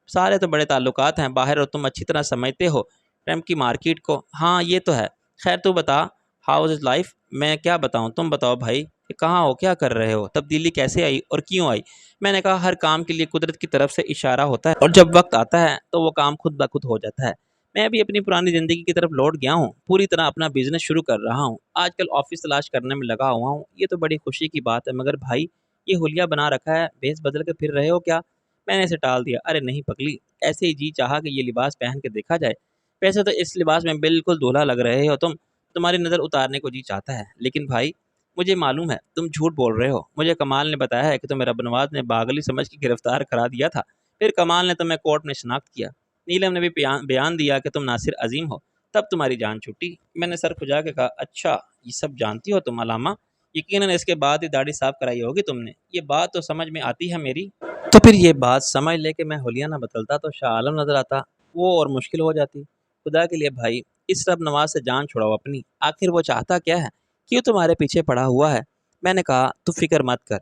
سارے تو بڑے تعلقات ہیں باہر اور تم اچھی طرح سمجھتے ہو ٹرمپ کی مارکیٹ کو۔ ہاں یہ تو ہے، خیر تو بتا ہاؤز از لائف؟ میں کیا بتاؤں، تم بتاؤ بھائی کہ کہاں ہو، کیا کر رہے ہو، تبدیلی کیسے آئی اور کیوں آئی؟ میں نے کہا ہر کام کے لیے قدرت کی طرف سے اشارہ ہوتا ہے اور جب وقت آتا ہے تو وہ کام خود بخود ہو جاتا ہے۔ میں بھی اپنی پرانی زندگی کی طرف لوٹ گیا ہوں، پوری طرح اپنا بزنس شروع کر رہا ہوں، آج کل آفس تلاش کرنے میں لگا ہوا ہوں۔ یہ تو بڑی خوشی کی بات ہے، مگر بھائی یہ حلیہ بنا رکھا ہے، بھیس بدل کے پھر رہے ہو کیا؟ میں نے اسے ٹال دیا۔ ارے نہیں پگلی، ایسے ہی جی چاہا کہ یہ لباس پہن کے دیکھا جائے۔ ویسے تو اس لباس میں بالکل دولہا لگ رہے ہو تم، تمہاری نظر اتارنے کو جی چاہتا ہے، لیکن بھائی مجھے معلوم ہے تم جھوٹ بول رہے ہو۔ مجھے کمال نے بتایا ہے کہ تمہیں رب نواز نے باغلی سمجھ کے گرفتار کرا دیا تھا، پھر کمال نے تمہیں کورٹ میں شناخت کیا، نیلم نے بھی بیان دیا کہ تم ناصر عظیم ہو، تب تمہاری جان چھٹی۔ میں نے سر کھجا کے کہا اچھا یہ سب جانتی ہو تم علامہ؟ یقیناً اس کے بعد ہی داڑھی صاف کرائی ہوگی تم نے، یہ بات تو سمجھ میں آتی ہے میری۔ تو پھر یہ بات سمجھ لے کہ میں حلیہ نہ بدلتا تو شاہ عالم نظر آتا، وہ اور مشکل ہو جاتی۔ خدا کے لیے بھائی اس رب نواز سے جان چھڑاؤ اپنی، آخر وہ چاہتا کیا ہے، کیوں تمہارے پیچھے پڑا ہوا ہے؟ میں نے کہا تو فکر مت کر،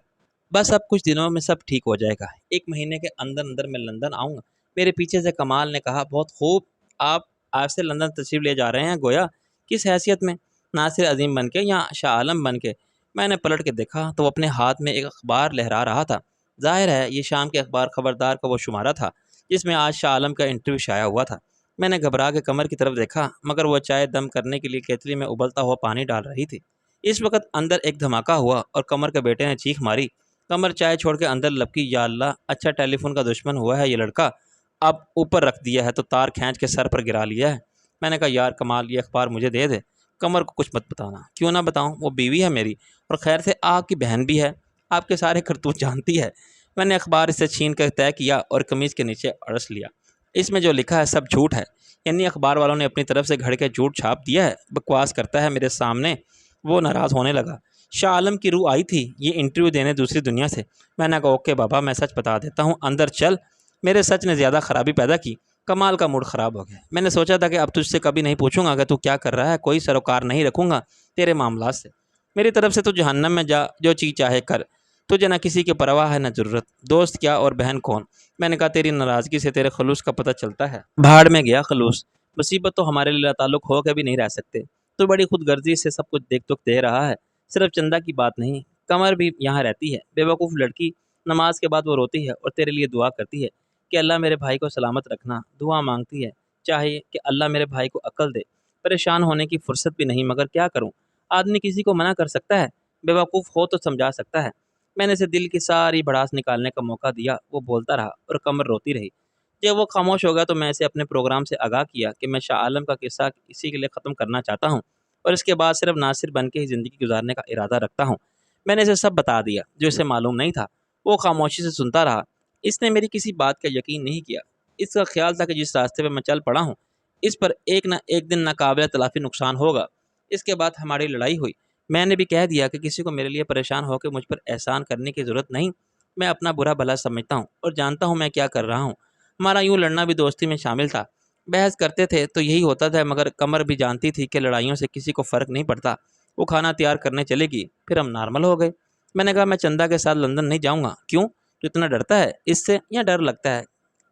بس اب کچھ دنوں میں سب ٹھیک ہو جائے گا، 1 مہینے کے اندر اندر میں لندن آؤں گا۔ میرے پیچھے سے کمال نے کہا بہت خوب، آپ آج سے لندن تشریف لے جا رہے ہیں گویا، کس حیثیت میں؟ ناصر عظیم بن کے یا شاہ عالم بن کے؟ میں نے پلٹ کے دیکھا تو وہ اپنے ہاتھ میں ایک اخبار لہرا رہا تھا، ظاہر ہے یہ شام کے اخبار خبردار کا وہ شمارہ تھا جس میں آج شاہ عالم کا انٹرویو شائع ہوا تھا۔ میں نے گھبرا کے کمر کی طرف دیکھا مگر وہ چائے دم کرنے کے لیے کیتلی میں ابلتا ہوا پانی ڈال رہی تھی۔ اس وقت اندر ایک دھماکہ ہوا اور کمر کے بیٹے نے چیخ ماری۔ کمر چائے چھوڑ کے اندر لپکی، یا اللہ اچھا ٹیلی فون کا دشمن ہوا ہے یہ لڑکا، اب اوپر رکھ دیا ہے تو تار کھینچ کے سر پر گرا لیا ہے۔ میں نے کہا یار کمال یہ اخبار مجھے دے دے، کمر کو کچھ مت بتانا۔ کیوں نہ بتاؤں، وہ بیوی ہے میری، اور خیر سے آپ کی بہن بھی ہے، آپ کے سارے کرتوت جانتی ہے۔ میں نے اخبار اس سے چھین کر طے کیا اور قمیض کے نیچے اڑس لیا۔ اس میں جو لکھا ہے سب جھوٹ ہے، یعنی اخبار والوں نے اپنی طرف سے گھڑ کے جھوٹ چھاپ دیا ہے، بکواس کرتا ہے میرے سامنے۔ وہ ناراض ہونے لگا۔ شاہ عالم کی روح آئی تھی یہ انٹرویو دینے دوسری دنیا سے۔ میں نے کہا اوکے بابا میں سچ بتا دیتا ہوں، اندر چل۔ میرے سچ نے زیادہ خرابی پیدا کی، کمال کا موڈ خراب ہو گیا۔ میں نے سوچا تھا کہ اب تجھ سے کبھی نہیں پوچھوں گا کہ تو کیا کر رہا ہے، کوئی سروکار نہیں رکھوں گا تیرے معاملات سے۔ میری طرف سے تو جہنم میں جا، جو چیز چاہے کر، تجھے نہ کسی کی پرواہ ہے نہ ضرورت، دوست کیا اور بہن کون۔ میں نے کہا تیری ناراضگی سے تیرے خلوص کا پتہ چلتا ہے، بھاڑ میں گیا خلوص، مصیبت تو ہمارے لیے تعلق ہو کے بھی نہیں رہ سکتے۔ تو بڑی خود غرضی سے سب کچھ دیکھ دکھ دے رہا ہے، صرف چندہ کی بات نہیں، کمر بھی یہاں رہتی ہے، بے وقوف لڑکی، نماز کے بعد وہ روتی ہے اور تیرے لیے دعا کرتی ہے کہ اللہ میرے بھائی کو سلامت رکھنا، دعا مانگتی ہے، چاہیے کہ اللہ میرے بھائی کو عقل دے۔ پریشان ہونے کی فرصت بھی نہیں، مگر کیا کروں، آدمی کسی کو منع کر سکتا ہے، بے وقوف ہو تو سمجھا سکتا ہے۔ میں نے اسے دل کی ساری بڑاس نکالنے کا موقع دیا، وہ بولتا رہا اور کمر روتی رہی۔ جب وہ خاموش ہو گیا تو میں اسے اپنے پروگرام سے آگاہ کیا کہ میں شاہ عالم کا قصہ اسی کے لیے ختم کرنا چاہتا ہوں اور اس کے بعد صرف ناصر بن کے ہی زندگی گزارنے کا ارادہ رکھتا ہوں۔ میں نے اسے سب بتا دیا جو اسے معلوم نہیں تھا۔ وہ خاموشی سے سنتا رہا، اس نے میری کسی بات کا یقین نہیں کیا۔ اس کا خیال تھا کہ جس راستے پہ میں چل پڑا ہوں اس پر ایک نہ ایک دن ناقابل تلافی نقصان ہوگا۔ اس کے بعد ہماری لڑائی ہوئی، میں نے بھی کہہ دیا کہ کسی کو میرے لیے پریشان ہو کے مجھ پر احسان کرنے کی ضرورت نہیں، میں اپنا برا بھلا سمجھتا ہوں اور جانتا ہوں میں کیا کر رہا ہوں۔ ہمارا یوں لڑنا بھی دوستی میں شامل تھا، بحث کرتے تھے تو یہی ہوتا تھا، مگر کمر بھی جانتی تھی کہ لڑائیوں سے کسی کو فرق نہیں پڑتا۔ وہ کھانا تیار کرنے چلے گی، پھر ہم نارمل ہو گئے۔ میں نے کہا میں چندہ کے ساتھ لندن نہیں جاؤں گا۔ کیوں، تو اتنا ڈرتا ہے اس سے یا ڈر لگتا ہے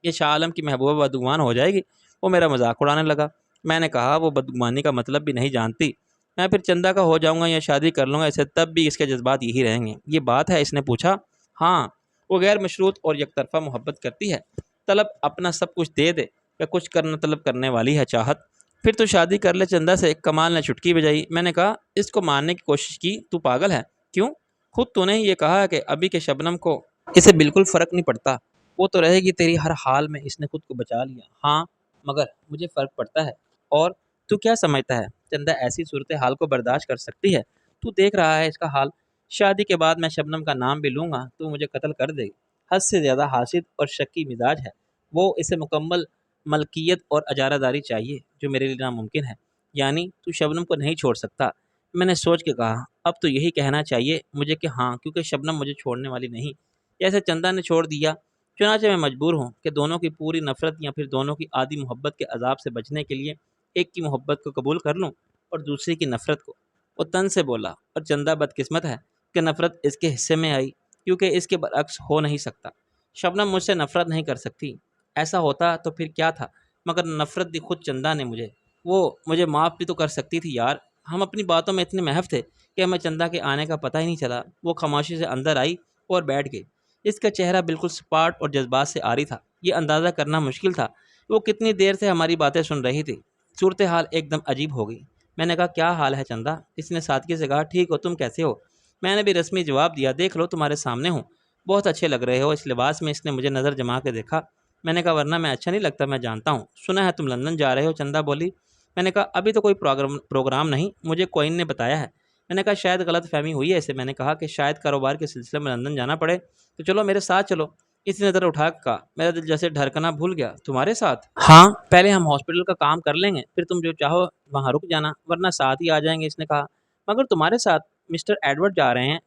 یہ شاہ عالم کی محبوبہ بدگمان ہو جائے گی؟ وہ میرا مذاق اڑانے لگا۔ میں نے کہا وہ بدگمانی کا مطلب بھی نہیں جانتی، میں پھر چندہ کا ہو جاؤں گا یا شادی کر لوں گا اسے، تب بھی اس کے جذبات یہی رہیں گے۔ یہ بات ہے؟ اس نے پوچھا۔ ہاں، وہ غیر مشروط اور یک طرفہ محبت کرتی ہے، طلب اپنا سب کچھ دے دے یا کچھ کرنا طلب کرنے والی ہے چاہت۔ پھر تو شادی کر لے چندہ سے۔ کمال نے چٹکی بجائی۔ میں نے کہا اس کو ماننے کی کوشش کی، تو پاگل ہے؟ کیوں؟ خود تو نے یہ کہا کہ ابھی کے شبنم کو اسے بالکل فرق نہیں پڑتا، وہ تو رہے گی تیری ہر حال میں، اس نے خود کو بچا لیا۔ ہاں مگر مجھے فرق پڑتا ہے۔ اور تو کیا سمجھتا ہے چندہ ایسی صورتحال کو برداشت کر سکتی ہے؟ تو دیکھ رہا ہے اس کا حال، شادی کے بعد میں شبنم کا نام بھی لوں گا تو مجھے قتل کر دے گی۔ حد سے زیادہ حاسد اور شکی مزاج ہے وہ، اسے مکمل ملکیت اور اجارہ داری چاہیے جو میرے لیے ناممکن ہے۔ یعنی تو شبنم کو نہیں چھوڑ سکتا؟ میں نے سوچ کے کہا اب تو یہی کہنا چاہیے مجھے کہ ہاں، کیونکہ شبنم مجھے چھوڑنے والی نہیں، جیسے چندہ نے چھوڑ دیا۔ چنانچہ میں مجبور ہوں کہ دونوں کی پوری نفرت یا پھر دونوں کی آدھی محبت کے عذاب سے بچنے کے لیے ایک کی محبت کو قبول کر لوں اور دوسری کی نفرت کو۔ وہ تن سے بولا، اور چندہ بدقسمت ہے کہ نفرت اس کے حصے میں آئی، کیونکہ اس کے برعکس ہو نہیں سکتا۔ شبنم مجھ سے نفرت نہیں کر سکتی، ایسا ہوتا تو پھر کیا تھا، مگر نفرت دی خود چندہ نے مجھے۔ وہ مجھے معاف بھی تو کر سکتی تھی یار، ہم اپنی باتوں میں اتنے محو تھے کہ ہمیں چندہ کے آنے کا پتہ ہی نہیں چلا۔ وہ خاموشی سے اندر آئی اور بیٹھ گئی، اس کا چہرہ بالکل سپاٹ اور جذبات سے عاری تھا، یہ اندازہ کرنا مشکل تھا وہ کتنی دیر سے ہماری باتیں سن رہی تھی۔ صورتحال ایک دم عجیب ہو گئی۔ میں نے کہا کیا حال ہے چندہ؟ اس نے سادگی سے کہا ٹھیک ہو، تم کیسے ہو؟ میں نے بھی رسمی جواب دیا، دیکھ لو تمہارے سامنے ہوں، بہت اچھے لگ رہے ہو اس لباس میں۔ اس نے مجھے نظر جما کے دیکھا۔ میں نے کہا ورنہ میں اچھا نہیں لگتا، میں جانتا ہوں، سنا ہے تم لندن جا رہے ہو، چندہ بولی۔ میں نے کہا ابھی تو کوئی پروگرام نہیں، مجھے کوئن نے بتایا ہے۔ میں نے کہا شاید غلط فہمی ہوئی ہے اسے۔ میں نے کہا کہ شاید کاروبار کے سلسلے میں لندن جانا پڑے تو چلو میرے ساتھ چلو۔ اس نے نظر اٹھا کہا، میرا دل جیسے دھڑکنا بھول گیا۔ تمہارے ساتھ؟ ہاں، پہلے ہم ہاسپٹل کا کام کر لیں گے، پھر تم جو چاہو وہاں رک جانا، ورنہ ساتھ ہی آ جائیں گے۔ اس نے کہا مگر تمہارے ساتھ؟ مسٹر ایڈورڈ جا رہے ہیں؟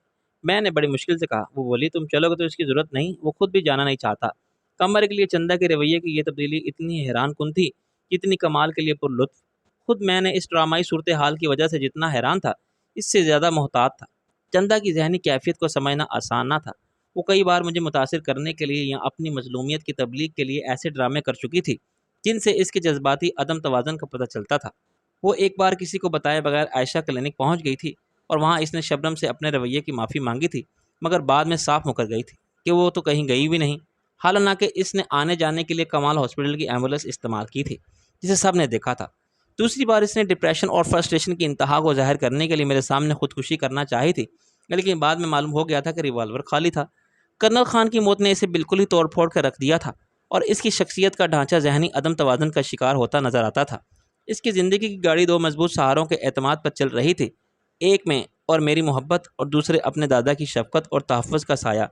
میں نے بڑی مشکل سے کہا۔ وہ بولی تم چلو گے تو اس کی ضرورت نہیں، وہ خود بھی جانا نہیں چاہتا۔ کمر کے لیے چندہ کے رویے کی یہ تبدیلی اتنی حیران کن تھی جتنی کمال کے لیے پر لطف۔ خود میں نے اس ڈرامائی صورتحال کی وجہ سے جتنا حیران تھا اس سے زیادہ محتاط تھا۔ چندہ کی ذہنی کیفیت کو سمجھنا آسان نہ تھا۔ وہ کئی بار مجھے متاثر کرنے کے لیے یا اپنی مظلومیت کی تبلیغ کے لیے ایسے ڈرامے کر چکی تھی جن سے اس کے جذباتی عدم توازن کا پتہ چلتا تھا۔ وہ ایک بار کسی کو بتائے بغیر عائشہ کلینک پہنچ گئی تھی اور وہاں اس نے شبنم سے اپنے رویے کی معافی مانگی تھی، مگر بعد میں صاف مکر گئی تھی کہ وہ تو کہیں گئی بھی نہیں، حالانکہ اس نے آنے جانے کے لیے کمال ہاسپٹل کی ایمبولینس استعمال کی تھی جسے سب نے دیکھا تھا۔ دوسری بار اس نے ڈپریشن اور فرسٹریشن کی انتہا کو ظاہر کرنے کے لیے میرے سامنے خودکشی کرنا چاہی تھی، لیکن بعد میں معلوم ہو گیا تھا کہ ریوالور خالی تھا۔ کرنل خان کی موت نے اسے بالکل ہی توڑ پھوڑ کر رکھ دیا تھا اور اس کی شخصیت کا ڈھانچہ ذہنی عدم توازن کا شکار ہوتا نظر آتا تھا۔ اس کی زندگی کی گاڑی دو مضبوط سہاروں کے اعتماد پر چل رہی تھی، ایک میں اور میری محبت اور دوسرے اپنے دادا کی شفقت اور تحفظ کا سایہ۔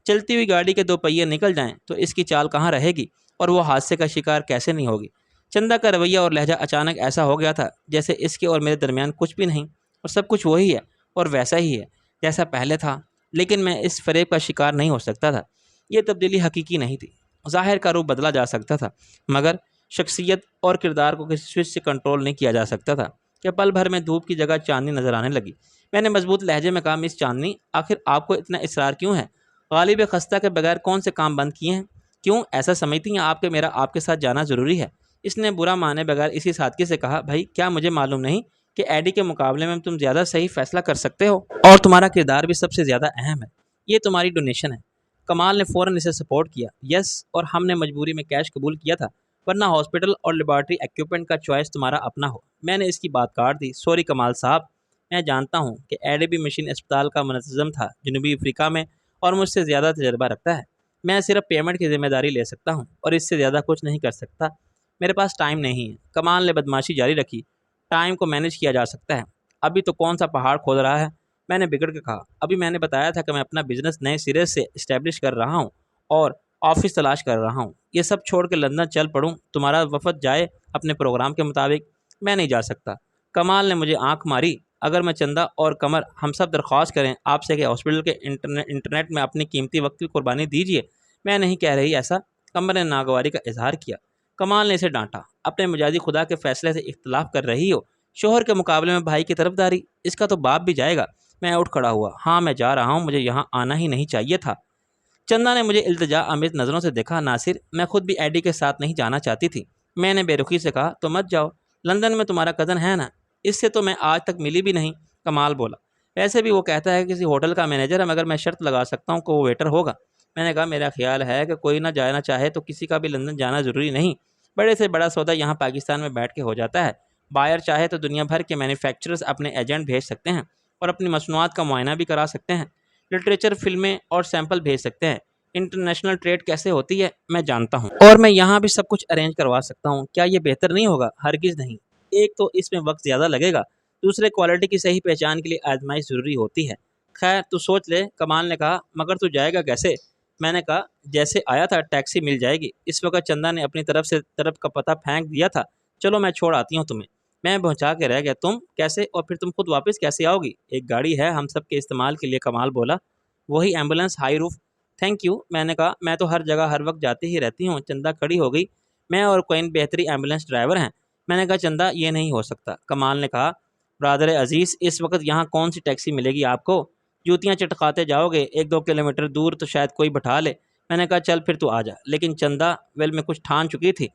چلتی ہوئی گاڑی کے دو پہیے نکل جائیں تو اس کی چال کہاں رہے گی اور وہ حادثے کا شکار کیسے نہیں ہوگی؟ چندہ کا رویہ اور لہجہ اچانک ایسا ہو گیا تھا جیسے اس کے اور میرے درمیان کچھ بھی نہیں اور سب کچھ وہی ہے اور ویسا ہی ہے جیسا پہلے تھا، لیکن میں اس فریب کا شکار نہیں ہو سکتا تھا۔ یہ تبدیلی حقیقی نہیں تھی، ظاہر کا روپ بدلا جا سکتا تھا مگر شخصیت اور کردار کو کسی سوئچ سے کنٹرول نہیں کیا جا سکتا تھا کہ پل بھر میں دھوپ کی جگہ چاندنی نظر آنے لگی۔ میں نے مضبوط لہجے میں کہا مس چاندنی، آخر آپ کو اتنا اصرار کیوں ہے؟ غالب خستہ کے بغیر کون سے کام بند کیے ہیں؟ کیوں ایسا سمجھتی ہیں آپ کہ میرا آپ کے ساتھ جانا ضروری ہے؟ اس نے برا مانے بغیر اسی سادگی سے کہا، بھائی کیا مجھے معلوم نہیں کہ ایڈی کے مقابلے میں تم زیادہ صحیح فیصلہ کر سکتے ہو اور تمہارا کردار بھی سب سے زیادہ اہم ہے۔ یہ تمہاری ڈونیشن ہے۔ کمال نے فوراً اسے سپورٹ کیا۔ یس، اور ہم نے مجبوری میں کیش قبول کیا تھا، ورنہ ہاسپٹل اور لیبارٹری ایکوپمنٹ کا چوائس تمہارا اپنا ہو۔ میں نے اس کی بات کاٹ دی۔ سوری کمال صاحب، میں جانتا ہوں کہ ایڈی بھی مشین اسپتال کا منظم تھا جنوبی افریقہ میں اور مجھ سے زیادہ تجربہ رکھتا ہے۔ میں صرف پیمنٹ کی ذمہ داری لے سکتا ہوں اور اس سے زیادہ کچھ نہیں کر سکتا۔ میرے پاس ٹائم نہیں ہے۔ کمال نے بدماشی جاری رکھی۔ ٹائم کو مینیج کیا جا سکتا ہے، ابھی تو کون سا پہاڑ کھود رہا ہے؟ میں نے بگڑ کے کہا، ابھی میں نے بتایا تھا کہ میں اپنا بزنس نئے سرے سے اسٹیبلش کر رہا ہوں اور آفس تلاش کر رہا ہوں۔ یہ سب چھوڑ کے لندن چل پڑوں، تمہارا وفد جائے اپنے پروگرام کے مطابق؟ میں نہیں جا سکتا۔ کمال نے مجھے آنکھ ماری۔ اگر میں چندہ اور کمر ہم سب درخواست کریں آپ سے کہ ہاسپٹل کے انٹرنیٹ میں اپنی قیمتی وقت کی قربانی دیجیے۔ میں نہیں کہہ رہی ایسا۔ کمر نے ناگواری کا اظہار کیا۔ کمال نے اسے ڈانٹا، اپنے مجازی خدا کے فیصلے سے اختلاف کر رہی ہو؟ شوہر کے مقابلے میں بھائی کی طرفداری، اس کا تو باپ بھی جائے گا۔ میں اٹھ کھڑا ہوا۔ ہاں میں جا رہا ہوں، مجھے یہاں آنا ہی نہیں چاہیے تھا۔ چندہ نے مجھے التجا آمیز نظروں سے دیکھا۔ ناصر، میں خود بھی ایڈی کے ساتھ نہیں جانا چاہتی تھی۔ میں نے بے رخی سے کہا، تو مت جاؤ، لندن میں تمہارا کزن ہے نا، اس سے تو میں آج تک ملی بھی نہیں۔ کمال بولا، ویسے بھی وہ کہتا ہے کہ کسی ہوٹل کا مینیجر ہے، مگر میں شرط لگا سکتا ہوں کہ وہ ویٹر ہوگا۔ میں نے کہا، میرا خیال ہے کہ کوئی نہ جانا چاہے تو کسی کا بھی لندن جانا ضروری نہیں۔ بڑے سے بڑا سودا یہاں پاکستان میں بیٹھ کے ہو جاتا ہے۔ بائر چاہے تو دنیا بھر کے مینوفیکچررز اپنے ایجنٹ بھیج سکتے ہیں اور اپنی مصنوعات کا معائنہ بھی کرا سکتے ہیں، لٹریچر، فلمیں اور سیمپل بھیج سکتے ہیں۔ انٹرنیشنل ٹریڈ کیسے ہوتی ہے میں جانتا ہوں، اور میں یہاں بھی سب کچھ ارینج کروا سکتا ہوں۔ کیا یہ بہتر نہیں ہوگا؟ ہرگز نہیں۔ ایک تو اس میں وقت زیادہ لگے گا، دوسرے کوالٹی کی صحیح پہچان کے لیے آزمائش ضروری ہوتی ہے۔ خیر تو سوچ لے۔ کمال نے کہا، مگر تو جائے گا کیسے؟ میں نے کہا، جیسے آیا تھا ٹیکسی مل جائے گی۔ اس وقت چندہ نے اپنی طرف کا پتہ پھینک دیا تھا۔ چلو میں چھوڑ آتی ہوں تمہیں۔ میں پہنچا کے رہ گیا۔ تم کیسے؟ اور پھر تم خود واپس کیسے آؤ گی؟ ایک گاڑی ہے ہم سب کے استعمال کے لیے، کمال بولا۔ وہی ambulance, high roof? Thank you. میں نے کہا، میں تو ہر جگہ ہر وقت جاتی ہی رہتی ہوں۔ چندہ کھڑی ہو گئی۔ میں اور کوئن بہتری ایمبولینس ڈرائیور ہیں۔ میں نے کہا، چندہ یہ نہیں ہو سکتا۔ کمال نے کہا، برادر عزیز، اس وقت یہاں کون سی ٹیکسی ملے گی آپ کو؟ جوتیاں چٹکاتے جاؤ گے، 1-2 کلومیٹر دور تو شاید کوئی بٹھا لے۔ میں نے کہا، چل پھر تو آ جا۔ لیکن چندہ ویل میں کچھ ٹھان چکی تھی۔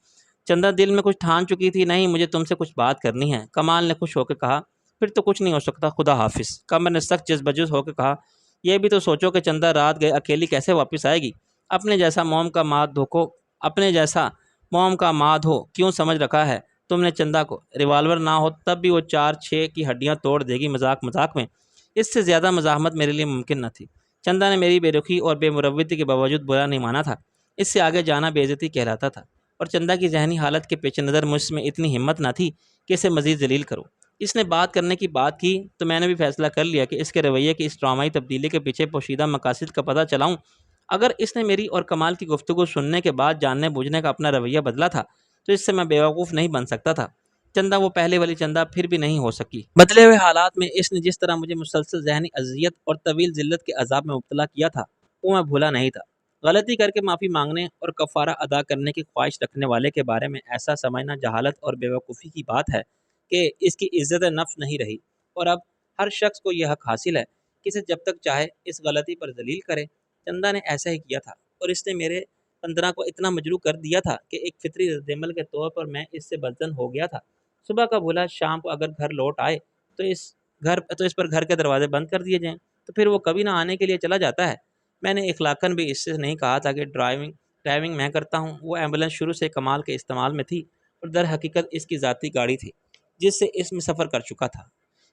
چندہ دل میں کچھ ٹھان چکی تھی، نہیں مجھے تم سے کچھ بات کرنی ہے۔ کمال نے خوش ہو کے کہا، پھر تو کچھ نہیں ہو سکتا، خدا حافظ۔ کمر نے سخت جذبجذب ہو کے کہا، یہ بھی تو سوچو کہ چندہ رات گئے اکیلی کیسے واپس آئے گی؟ اپنے جیسا موم کا ماد ہو کیوں سمجھ رکھا ہے تم نے چندہ کو؟ ریوالور نہ ہو تب بھی وہ 4-6 کی ہڈیاں توڑ دے گی مذاق میں۔ اس سے زیادہ مزاحمت میرے لیے ممکن نہ تھی۔ چندہ نے میری بے رخی اور بے مروتی کے باوجود برا نہیں مانا تھا۔ اس سے آگے جانا بے عزتی کہلاتا تھا، اور چندہ کی ذہنی حالت کے پیش نظر مجھ میں اتنی ہمت نہ تھی کہ اسے مزید ذلیل کروں۔ اس نے بات کرنے کی بات کی تو میں نے بھی فیصلہ کر لیا کہ اس کے رویے کی اس ڈرامائی تبدیلی کے پیچھے پوشیدہ مقاصد کا پتہ چلاؤں۔ اگر اس نے میری اور کمال کی گفتگو سننے کے بعد جاننے بوجھنے کا اپنا رویہ بدلا تھا تو اس سے میں بیوقوف نہیں بن سکتا تھا۔ چندہ وہ پہلے والی چندہ پھر بھی نہیں ہو سکی۔ بدلے ہوئے حالات میں اس نے جس طرح مجھے مسلسل ذہنی اذیت اور طویل ذلت کے عذاب میں مبتلا کیا تھا وہ میں بھولا نہیں تھا۔ غلطی کر کے معافی مانگنے اور کفارہ ادا کرنے کی خواہش رکھنے والے کے بارے میں ایسا سمجھنا جہالت اور بیوقوفی کی بات ہے کہ اس کی عزت نفس نہیں رہی، اور اب ہر شخص کو یہ حق حاصل ہے کہ اسے جب تک چاہے اس غلطی پر ذلیل کرے۔ چندہ نے ایسا ہی کیا تھا، اور اس نے میرے تندرا کو اتنا مجروح کر دیا تھا کہ ایک فطری رد عمل کے طور پر میں اس سے بدظن ہو گیا تھا۔ صبح کا بھولا شام کو اگر گھر لوٹ آئے تو اس پر گھر کے دروازے بند کر دیے جائیں، تو پھر وہ کبھی نہ آنے کے لیے چلا جاتا ہے۔ میں نے اخلاقاً بھی اس سے نہیں کہا تھا کہ ڈرائیونگ میں کرتا ہوں۔ وہ ایمبولینس شروع سے کمال کے استعمال میں تھی، اور در حقیقت اس کی ذاتی گاڑی تھی جس سے اس میں سفر کر چکا تھا۔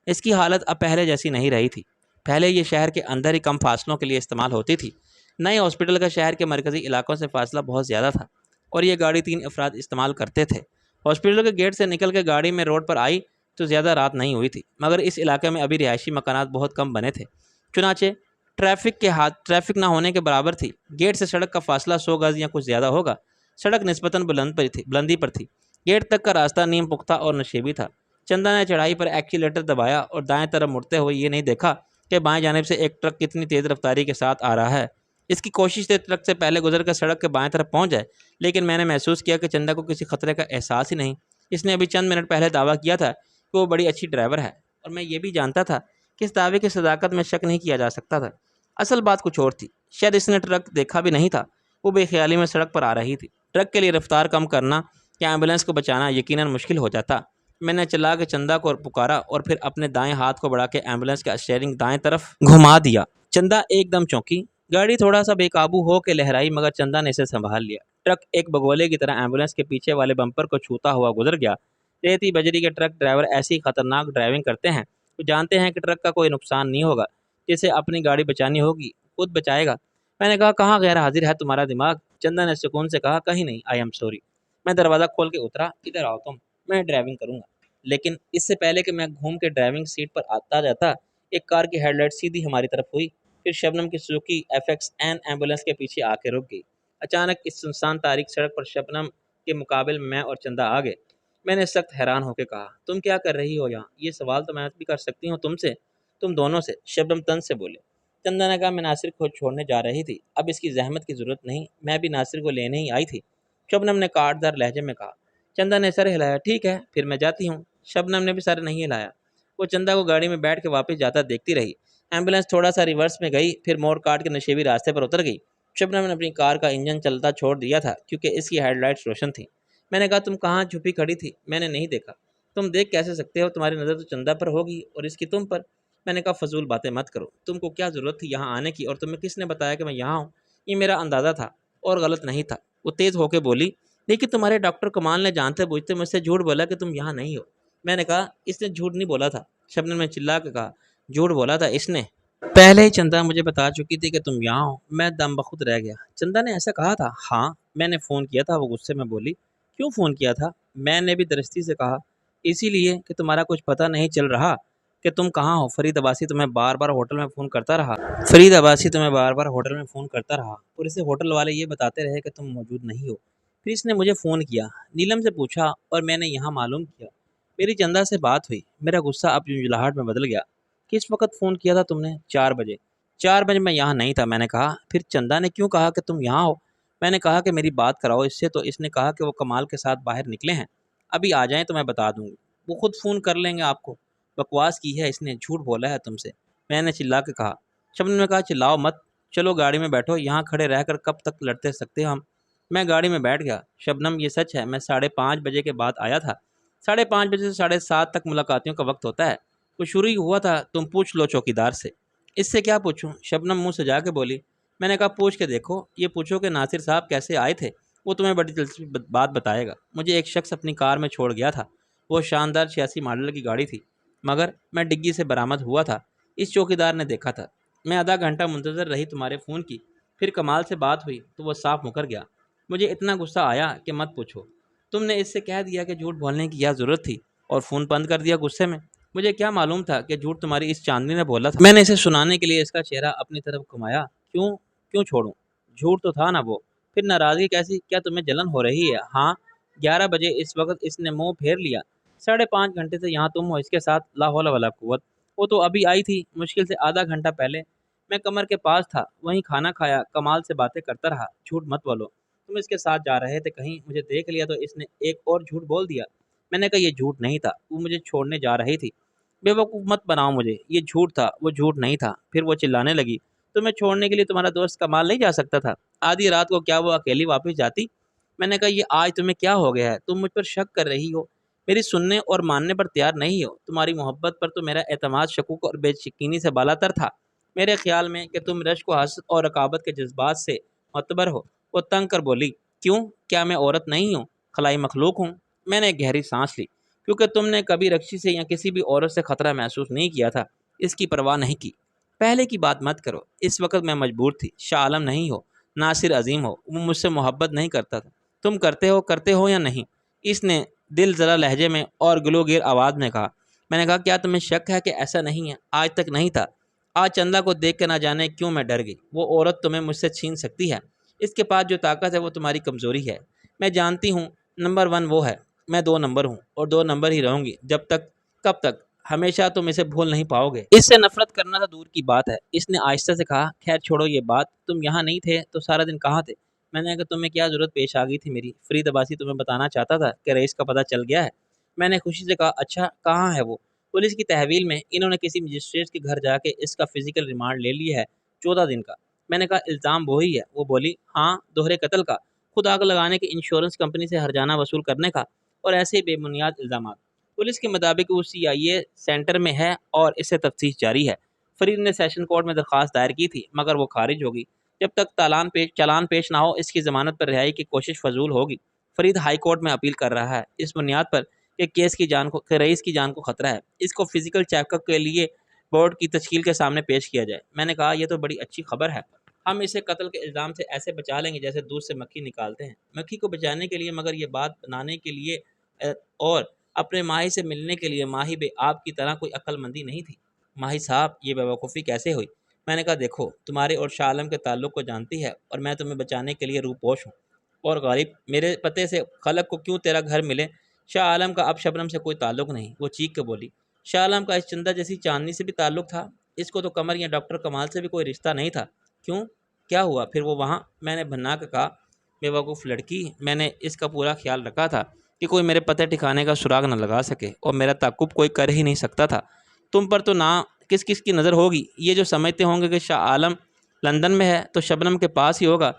اس کی حالت اب پہلے جیسی نہیں رہی تھی۔ پہلے یہ شہر کے اندر ہی کم فاصلوں کے لیے استعمال ہوتی تھی۔ نئے ہاسپٹل کا شہر کے مرکزی علاقوں سے فاصلہ بہت زیادہ تھا، اور یہ گاڑی 3 افراد استعمال کرتے تھے۔ ہاسپٹل کے گیٹ سے نکل کے گاڑی میں روڈ پر آئی تو زیادہ رات نہیں ہوئی تھی، مگر اس علاقے میں ابھی رہائشی مکانات بہت کم بنے تھے، چنانچہ ٹریفک نہ ہونے کے برابر تھی۔ گیٹ سے سڑک کا فاصلہ 100 گز یا کچھ زیادہ ہوگا۔ سڑک نسبتاً بلندی پر تھی۔ گیٹ تک کا راستہ نیم پختہ اور نشیبی تھا۔ چندہ نے چڑھائی پر ایکسیلیٹر دبایا اور دائیں طرف مڑتے ہوئے یہ نہیں دیکھا کہ بائیں جانب سے ایک ٹرک کتنی تیز رفتاری کے ساتھ آ رہا ہے۔ اس کی کوشش سے ٹرک سے پہلے گزر کر سڑک کے بائیں طرف پہنچ جائے، لیکن میں نے محسوس کیا کہ چندہ کو کسی خطرے کا احساس ہی نہیں۔ اس نے ابھی چند منٹ پہلے دعویٰ کیا تھا کہ وہ بڑی اچھی ڈرائیور ہے، اور میں یہ بھی جانتا تھا کہ اس دعوے کی صداقت میں شک نہیں کیا جا سکتا تھا۔ اصل بات کچھ اور تھی۔ شاید اس نے ٹرک دیکھا بھی نہیں تھا، وہ بے خیالی میں سڑک پر آ رہی تھی۔ ٹرک کے لیے رفتار کم کرنا یا ایمبولینس کو بچانا یقیناً مشکل ہو جاتا۔ میں نے چلا کے چندہ کو پکارا اور پھر اپنے دائیں ہاتھ کو بڑھا کے ایمبولینس کا اسٹیئرنگ دائیں طرف گھما دیا۔ چندہ ایک دم چونکی۔ گاڑی تھوڑا سا بے قابو ہو کے لہرائی، مگر چندہ نے اسے سنبھال لیا۔ ٹرک ایک بگولے کی طرح ایمبولینس کے پیچھے والے بمپر کو چھوتا ہوا گزر گیا۔ ریتی بجری کے ٹرک ڈرائیور ایسی خطرناک ڈرائیونگ کرتے ہیں، وہ جانتے ہیں کہ ٹرک کا کوئی نقصان نہیں ہوگا، جسے اپنی گاڑی بچانی ہوگی خود بچائے گا۔ میں نے کہا، کہاں غیر حاضر ہے تمہارا دماغ؟ چندہ نے سکون سے کہا، کہیں نہیں، آئی ایم سوری۔ میں دروازہ کھول کے اترا، ادھر آؤ تم، میں ڈرائیونگ کروں گا۔ لیکن اس سے پہلے کہ میں گھوم کے ڈرائیونگ سیٹ پر آتا جاتا، ایک کار کی ہیڈ لائٹ سیدھی ہماری طرف ہوئی، پھر شبنم کی سوزوکی FXN ایمبولینس کے پیچھے آ کے رک گئی۔ اچانک اس سنسان تاریک سڑک پر شبنم کے مقابل میں اور چندہ آ گئے۔ میں نے سخت حیران ہو کے کہا، تم کیا کر رہی ہو یہاں؟ یہ سوال تو میں بھی کر سکتی ہوں تم دونوں سے، شبنم طنز سے بولے۔ چندہ نے کہا، میں ناصر کو چھوڑنے جا رہی تھی، اب اس کی زحمت کی ضرورت نہیں، میں بھی ناصر کو لینے ہی آئی تھی، شبنم نے کاٹ دار لہجے میں کہا۔ چندہ نے سر ہلایا، ٹھیک ہے پھر میں جاتی ہوں۔ شبنم نے بھی سر نہیں ہلایا۔ وہ چندہ کو گاڑی میں بیٹھ کے واپس جاتا دیکھتی رہی۔ ایمبولینس تھوڑا سا ریورس میں گئی، پھر موڑ کاٹ کے نشیبی راستے پر اتر گئی۔ شبنم نے اپنی کار کا انجن چلتا چھوڑ دیا تھا کیونکہ اس کی ہیڈ لائٹس روشن تھیں۔ میں نے کہا، تم کہاں چھپی کھڑی تھی؟ میں نے نہیں دیکھا۔ تم دیکھ کیسے سکتے ہو؟ تمہاری نظر تو چندہ پر ہوگی اور اس کی تم پر۔ میں نے کہا، فضول باتیں مت کرو، تم کو کیا ضرورت تھی یہاں آنے کی، اور تمہیں کس نے بتایا کہ میں یہاں ہوں؟ یہ میرا اندازہ تھا اور غلط نہیں تھا۔ وہ تیز ہو کے بولی، لیکن تمہارے ڈاکٹر کمال نے جانتے بوجھتے مجھ سے جھوٹ بولا کہ تم یہاں نہیں ہو۔ میں نے کہا، اس نے جھوٹ نہیں بولا تھا۔ شبنم نے چلا کے کہا، جھوٹ بولا تھا اس نے۔ پہلے ہی چندہ مجھے بتا چکی تھی کہ تم یہاں ہو۔ میں دم بخود رہ گیا۔ چندہ نے ایسا کہا تھا؟ ہاں، میں نے فون کیا تھا، وہ غصے میں بولی۔ کیوں فون کیا تھا؟ میں نے بھی درستی سے کہا، اسی لیے کہ تمہارا کچھ پتہ نہیں چل رہا کہ تم کہاں ہو۔ فرید عباسی تمہیں بار بار ہوٹل میں فون کرتا رہا اور اسے ہوٹل والے یہ بتاتے رہے کہ تم موجود نہیں ہو۔ پھر اس نے مجھے فون کیا، نیلم سے پوچھا اور میں نے یہاں معلوم کیا۔ میری چندہ سے بات ہوئی۔ میرا غصہ اب جھنجھلاہٹ میں بدل گیا۔ کس وقت فون کیا تھا تم نے؟ 4 بجے۔ 4 بجے میں یہاں نہیں تھا، میں نے کہا۔ پھر چندہ نے کیوں کہا کہ تم یہاں ہو؟ میں نے کہا کہ میری بات کراؤ اس سے، تو اس نے کہا کہ وہ کمال کے ساتھ باہر نکلے ہیں، ابھی آ جائیں تو میں بتا دوں گی، وہ خود فون کر لیں گے آپ کو۔ بکواس کی ہے اس نے، جھوٹ بولا ہے تم سے، میں نے چلا کے کہا۔ شبنم نے کہا، چلاؤ مت، چلو گاڑی میں بیٹھو، یہاں کھڑے رہ کر کب تک لڑتے سکتے ہم؟ میں گاڑی میں بیٹھ گیا۔ شبنم، یہ سچ ہے، میں 5:30 بجے کے بعد آیا تھا۔ 5:30 بجے سے 7:30 تک ملاقاتیوں کا وقت ہوتا ہے، وہ شروع ہی ہوا تھا، تم پوچھ لو چوکیدار سے۔ اس سے کیا پوچھوں؟ شبنم منہ سجا کے بولی۔ میں نے کہا، پوچھ کے دیکھو، یہ پوچھو کہ ناصر صاحب کیسے آئے تھے، وہ تمہیں بڑی دلچسپی بات بتائے گا۔ مجھے ایک شخص اپنی کار میں چھوڑ گیا تھا، وہ شاندار 86 ماڈل کی گاڑی تھی، مگر میں ڈگی سے برآمد ہوا تھا، اس چوکیدار نے دیکھا تھا۔ میں آدھا گھنٹہ منتظر رہی تمہارے فون کی، پھر کمال سے بات ہوئی تو وہ صاف مکر گیا۔ مجھے اتنا غصہ آیا کہ مت پوچھو۔ تم نے اس سے کہہ دیا کہ جھوٹ بولنے کی کیا ضرورت تھی، اور فون بند کر دیا غصے میں۔ مجھے کیا معلوم تھا کہ جھوٹ تمہاری اس چاندنی نے بولا تھا۔ میں نے اسے سنانے کے لیے اس کا چہرہ اپنی طرف گھمایا۔ کیوں چھوڑوں؟ جھوٹ تو تھا نا وہ، پھر ناراضگی کیسی؟ کیا تمہیں جلن ہو رہی ہے؟ ہاں، 11 بجے اس وقت اس نے منہ پھیر لیا۔ 5.5 گھنٹے سے یہاں تم ہو، اس کے ساتھ لا حول ولا قوت۔ وہ تو ابھی آئی تھی، مشکل سے آدھا گھنٹہ پہلے۔ میں کمر کے پاس تھا، وہیں کھانا کھایا، کمال سے باتیں کرتا رہا۔ جھوٹ مت بولو، تم اس کے ساتھ جا رہے تھے، کہیں مجھے دیکھ لیا تو اس نے ایک اور جھوٹ بول دیا۔ میں نے کہا یہ جھوٹ نہیں تھا، وہ مجھے چھوڑنے جا رہی تھی۔ بے وقوف مت بناؤ مجھے، یہ جھوٹ تھا، وہ جھوٹ نہیں تھا۔ پھر وہ چلانے لگی، تمہیں چھوڑنے کے لیے تمہارا دوست کمال نہیں جا سکتا تھا؟ آدھی رات کو کیا وہ اکیلی واپس جاتی؟ میں نے کہا یہ آج تمہیں کیا ہو گیا ہے؟ تم مجھ پر شک کر رہی ہو، میری سننے اور ماننے پر تیار نہیں ہو۔ تمہاری محبت پر تو میرا اعتماد شکوک اور بے یقینی سے بالا تر تھا۔ میرے خیال میں کہ تم رشک و حسد اور رقابت کے جذبات سے معتبر ہو۔ وہ تنگ کر بولی، کیوں؟ کیا میں عورت نہیں ہوں، خلائی مخلوق ہوں؟ میں نے ایک گہری سانس لی، کیونکہ تم نے کبھی رکشی سے یا کسی بھی عورت سے خطرہ محسوس نہیں کیا تھا، اس کی پرواہ نہیں کی۔ پہلے کی بات مت کرو، اس وقت میں مجبور تھی۔ شاہ عالم نہیں ہو، ناصر عظیم ہو، وہ مجھ سے محبت نہیں کرتا تھا۔ تم کرتے ہو یا نہیں؟ اس نے دل ذرا لہجے میں اور گلوگیر آواز میں کہا۔ میں نے کہا کیا تمہیں شک ہے کہ ایسا نہیں ہے؟ آج تک نہیں تھا، آج چندہ کو دیکھ کے نہ جانے کیوں میں ڈر گئی۔ وہ عورت تمہیں مجھ سے چھین سکتی ہے، اس کے پاس جو طاقت ہے وہ تمہاری کمزوری ہے۔ میں جانتی ہوں نمبر 1 وہ ہے، میں 2 نمبر ہوں اور 2 نمبر ہی رہوں گی۔ جب تک؟ کب تک؟ ہمیشہ تم اسے بھول نہیں پاؤ گے۔ اس سے نفرت کرنا تو دور کی بات ہے، اس نے آہستہ سے کہا۔ خیر چھوڑو یہ بات، تم یہاں نہیں تھے تو سارا دن کہاں تھے؟ میں نے کہا تمہیں کیا ضرورت پیش آ گئی تھی میری؟ فرید عباسی تمہیں بتانا چاہتا تھا کہ رئیس کا پتہ چل گیا ہے۔ میں نے خوشی سے کہا اچھا، کہاں ہے وہ؟ پولیس کی تحویل میں، انہوں نے کسی مجسٹریٹ کے گھر جا کے اس کا فزیکل ریمانڈ لے لیا ہے 14 دن کا۔ میں نے کہا الزام وہی ہے؟ وہ بولی ہاں، دوہرے قتل کا، خود آگ لگانے کے، انشورنس کمپنی سے ہرجانہ وصول کرنے کا، اور ایسے ہی بے بنیاد الزامات۔ پولیس کے مطابق وہ CIA سینٹر میں ہے اور اس سے تفتیش جاری ہے۔ فرید نے سیشن کورٹ میں درخواست دائر کی تھی مگر وہ خارج ہوگی۔ جب تک چالان پیش نہ ہو اس کی ضمانت پر رہائی کی کوشش فضول ہوگی۔ فرید ہائی کورٹ میں اپیل کر رہا ہے اس بنیاد پر کہ رئیس کی جان کو خطرہ ہے۔ اس کو فزیکل چیک اپ کے لیے بورڈ کی تشکیل کے سامنے پیش کیا جائے۔ میں نے کہا یہ تو بڑی اچھی خبر ہے، ہم اسے قتل کے الزام سے ایسے بچا لیں گے جیسے دودھ سے مکھی نکالتے ہیں۔ مکھی کو بچانے کے لیے، مگر یہ بات بنانے کے لیے اور اپنے ماہی سے ملنے کے لیے ماہی بے آپ کی طرح کوئی عقل مندی نہیں تھی۔ ماہی صاحب یہ بیوقوفی کیسے ہوئی؟ میں نے کہا دیکھو، تمہارے اور شاہ عالم کے تعلق کو جانتی ہے اور میں تمہیں بچانے کے لیے روپوش ہوں۔ اور غالب، میرے پتے سے خلق کو کیوں تیرا گھر ملے؟ شاہ عالم کا اب شبنم سے کوئی تعلق نہیں، وہ چیخ کے بولی۔ شاہ عالم کا اس چندہ جیسی چاندنی سے بھی تعلق تھا، اس کو تو قمر یا ڈاکٹر کمال سے بھی کوئی رشتہ نہیں تھا۔ کیوں؟ کیا ہوا پھر وہ وہاں؟ میں نے بھنا کے کہا بے وقوف لڑکی، میں نے اس کا پورا خیال رکھا تھا کہ کوئی میرے پتے ٹھکانے کا سراغ نہ لگا سکے، اور میرا تعقب کوئی کر ہی نہیں سکتا تھا۔ تم پر تو نہ کس کس کی نظر ہوگی؟ یہ جو سمجھتے ہوں گے کہ شاہ عالم لندن میں ہے تو شبنم کے پاس ہی ہوگا،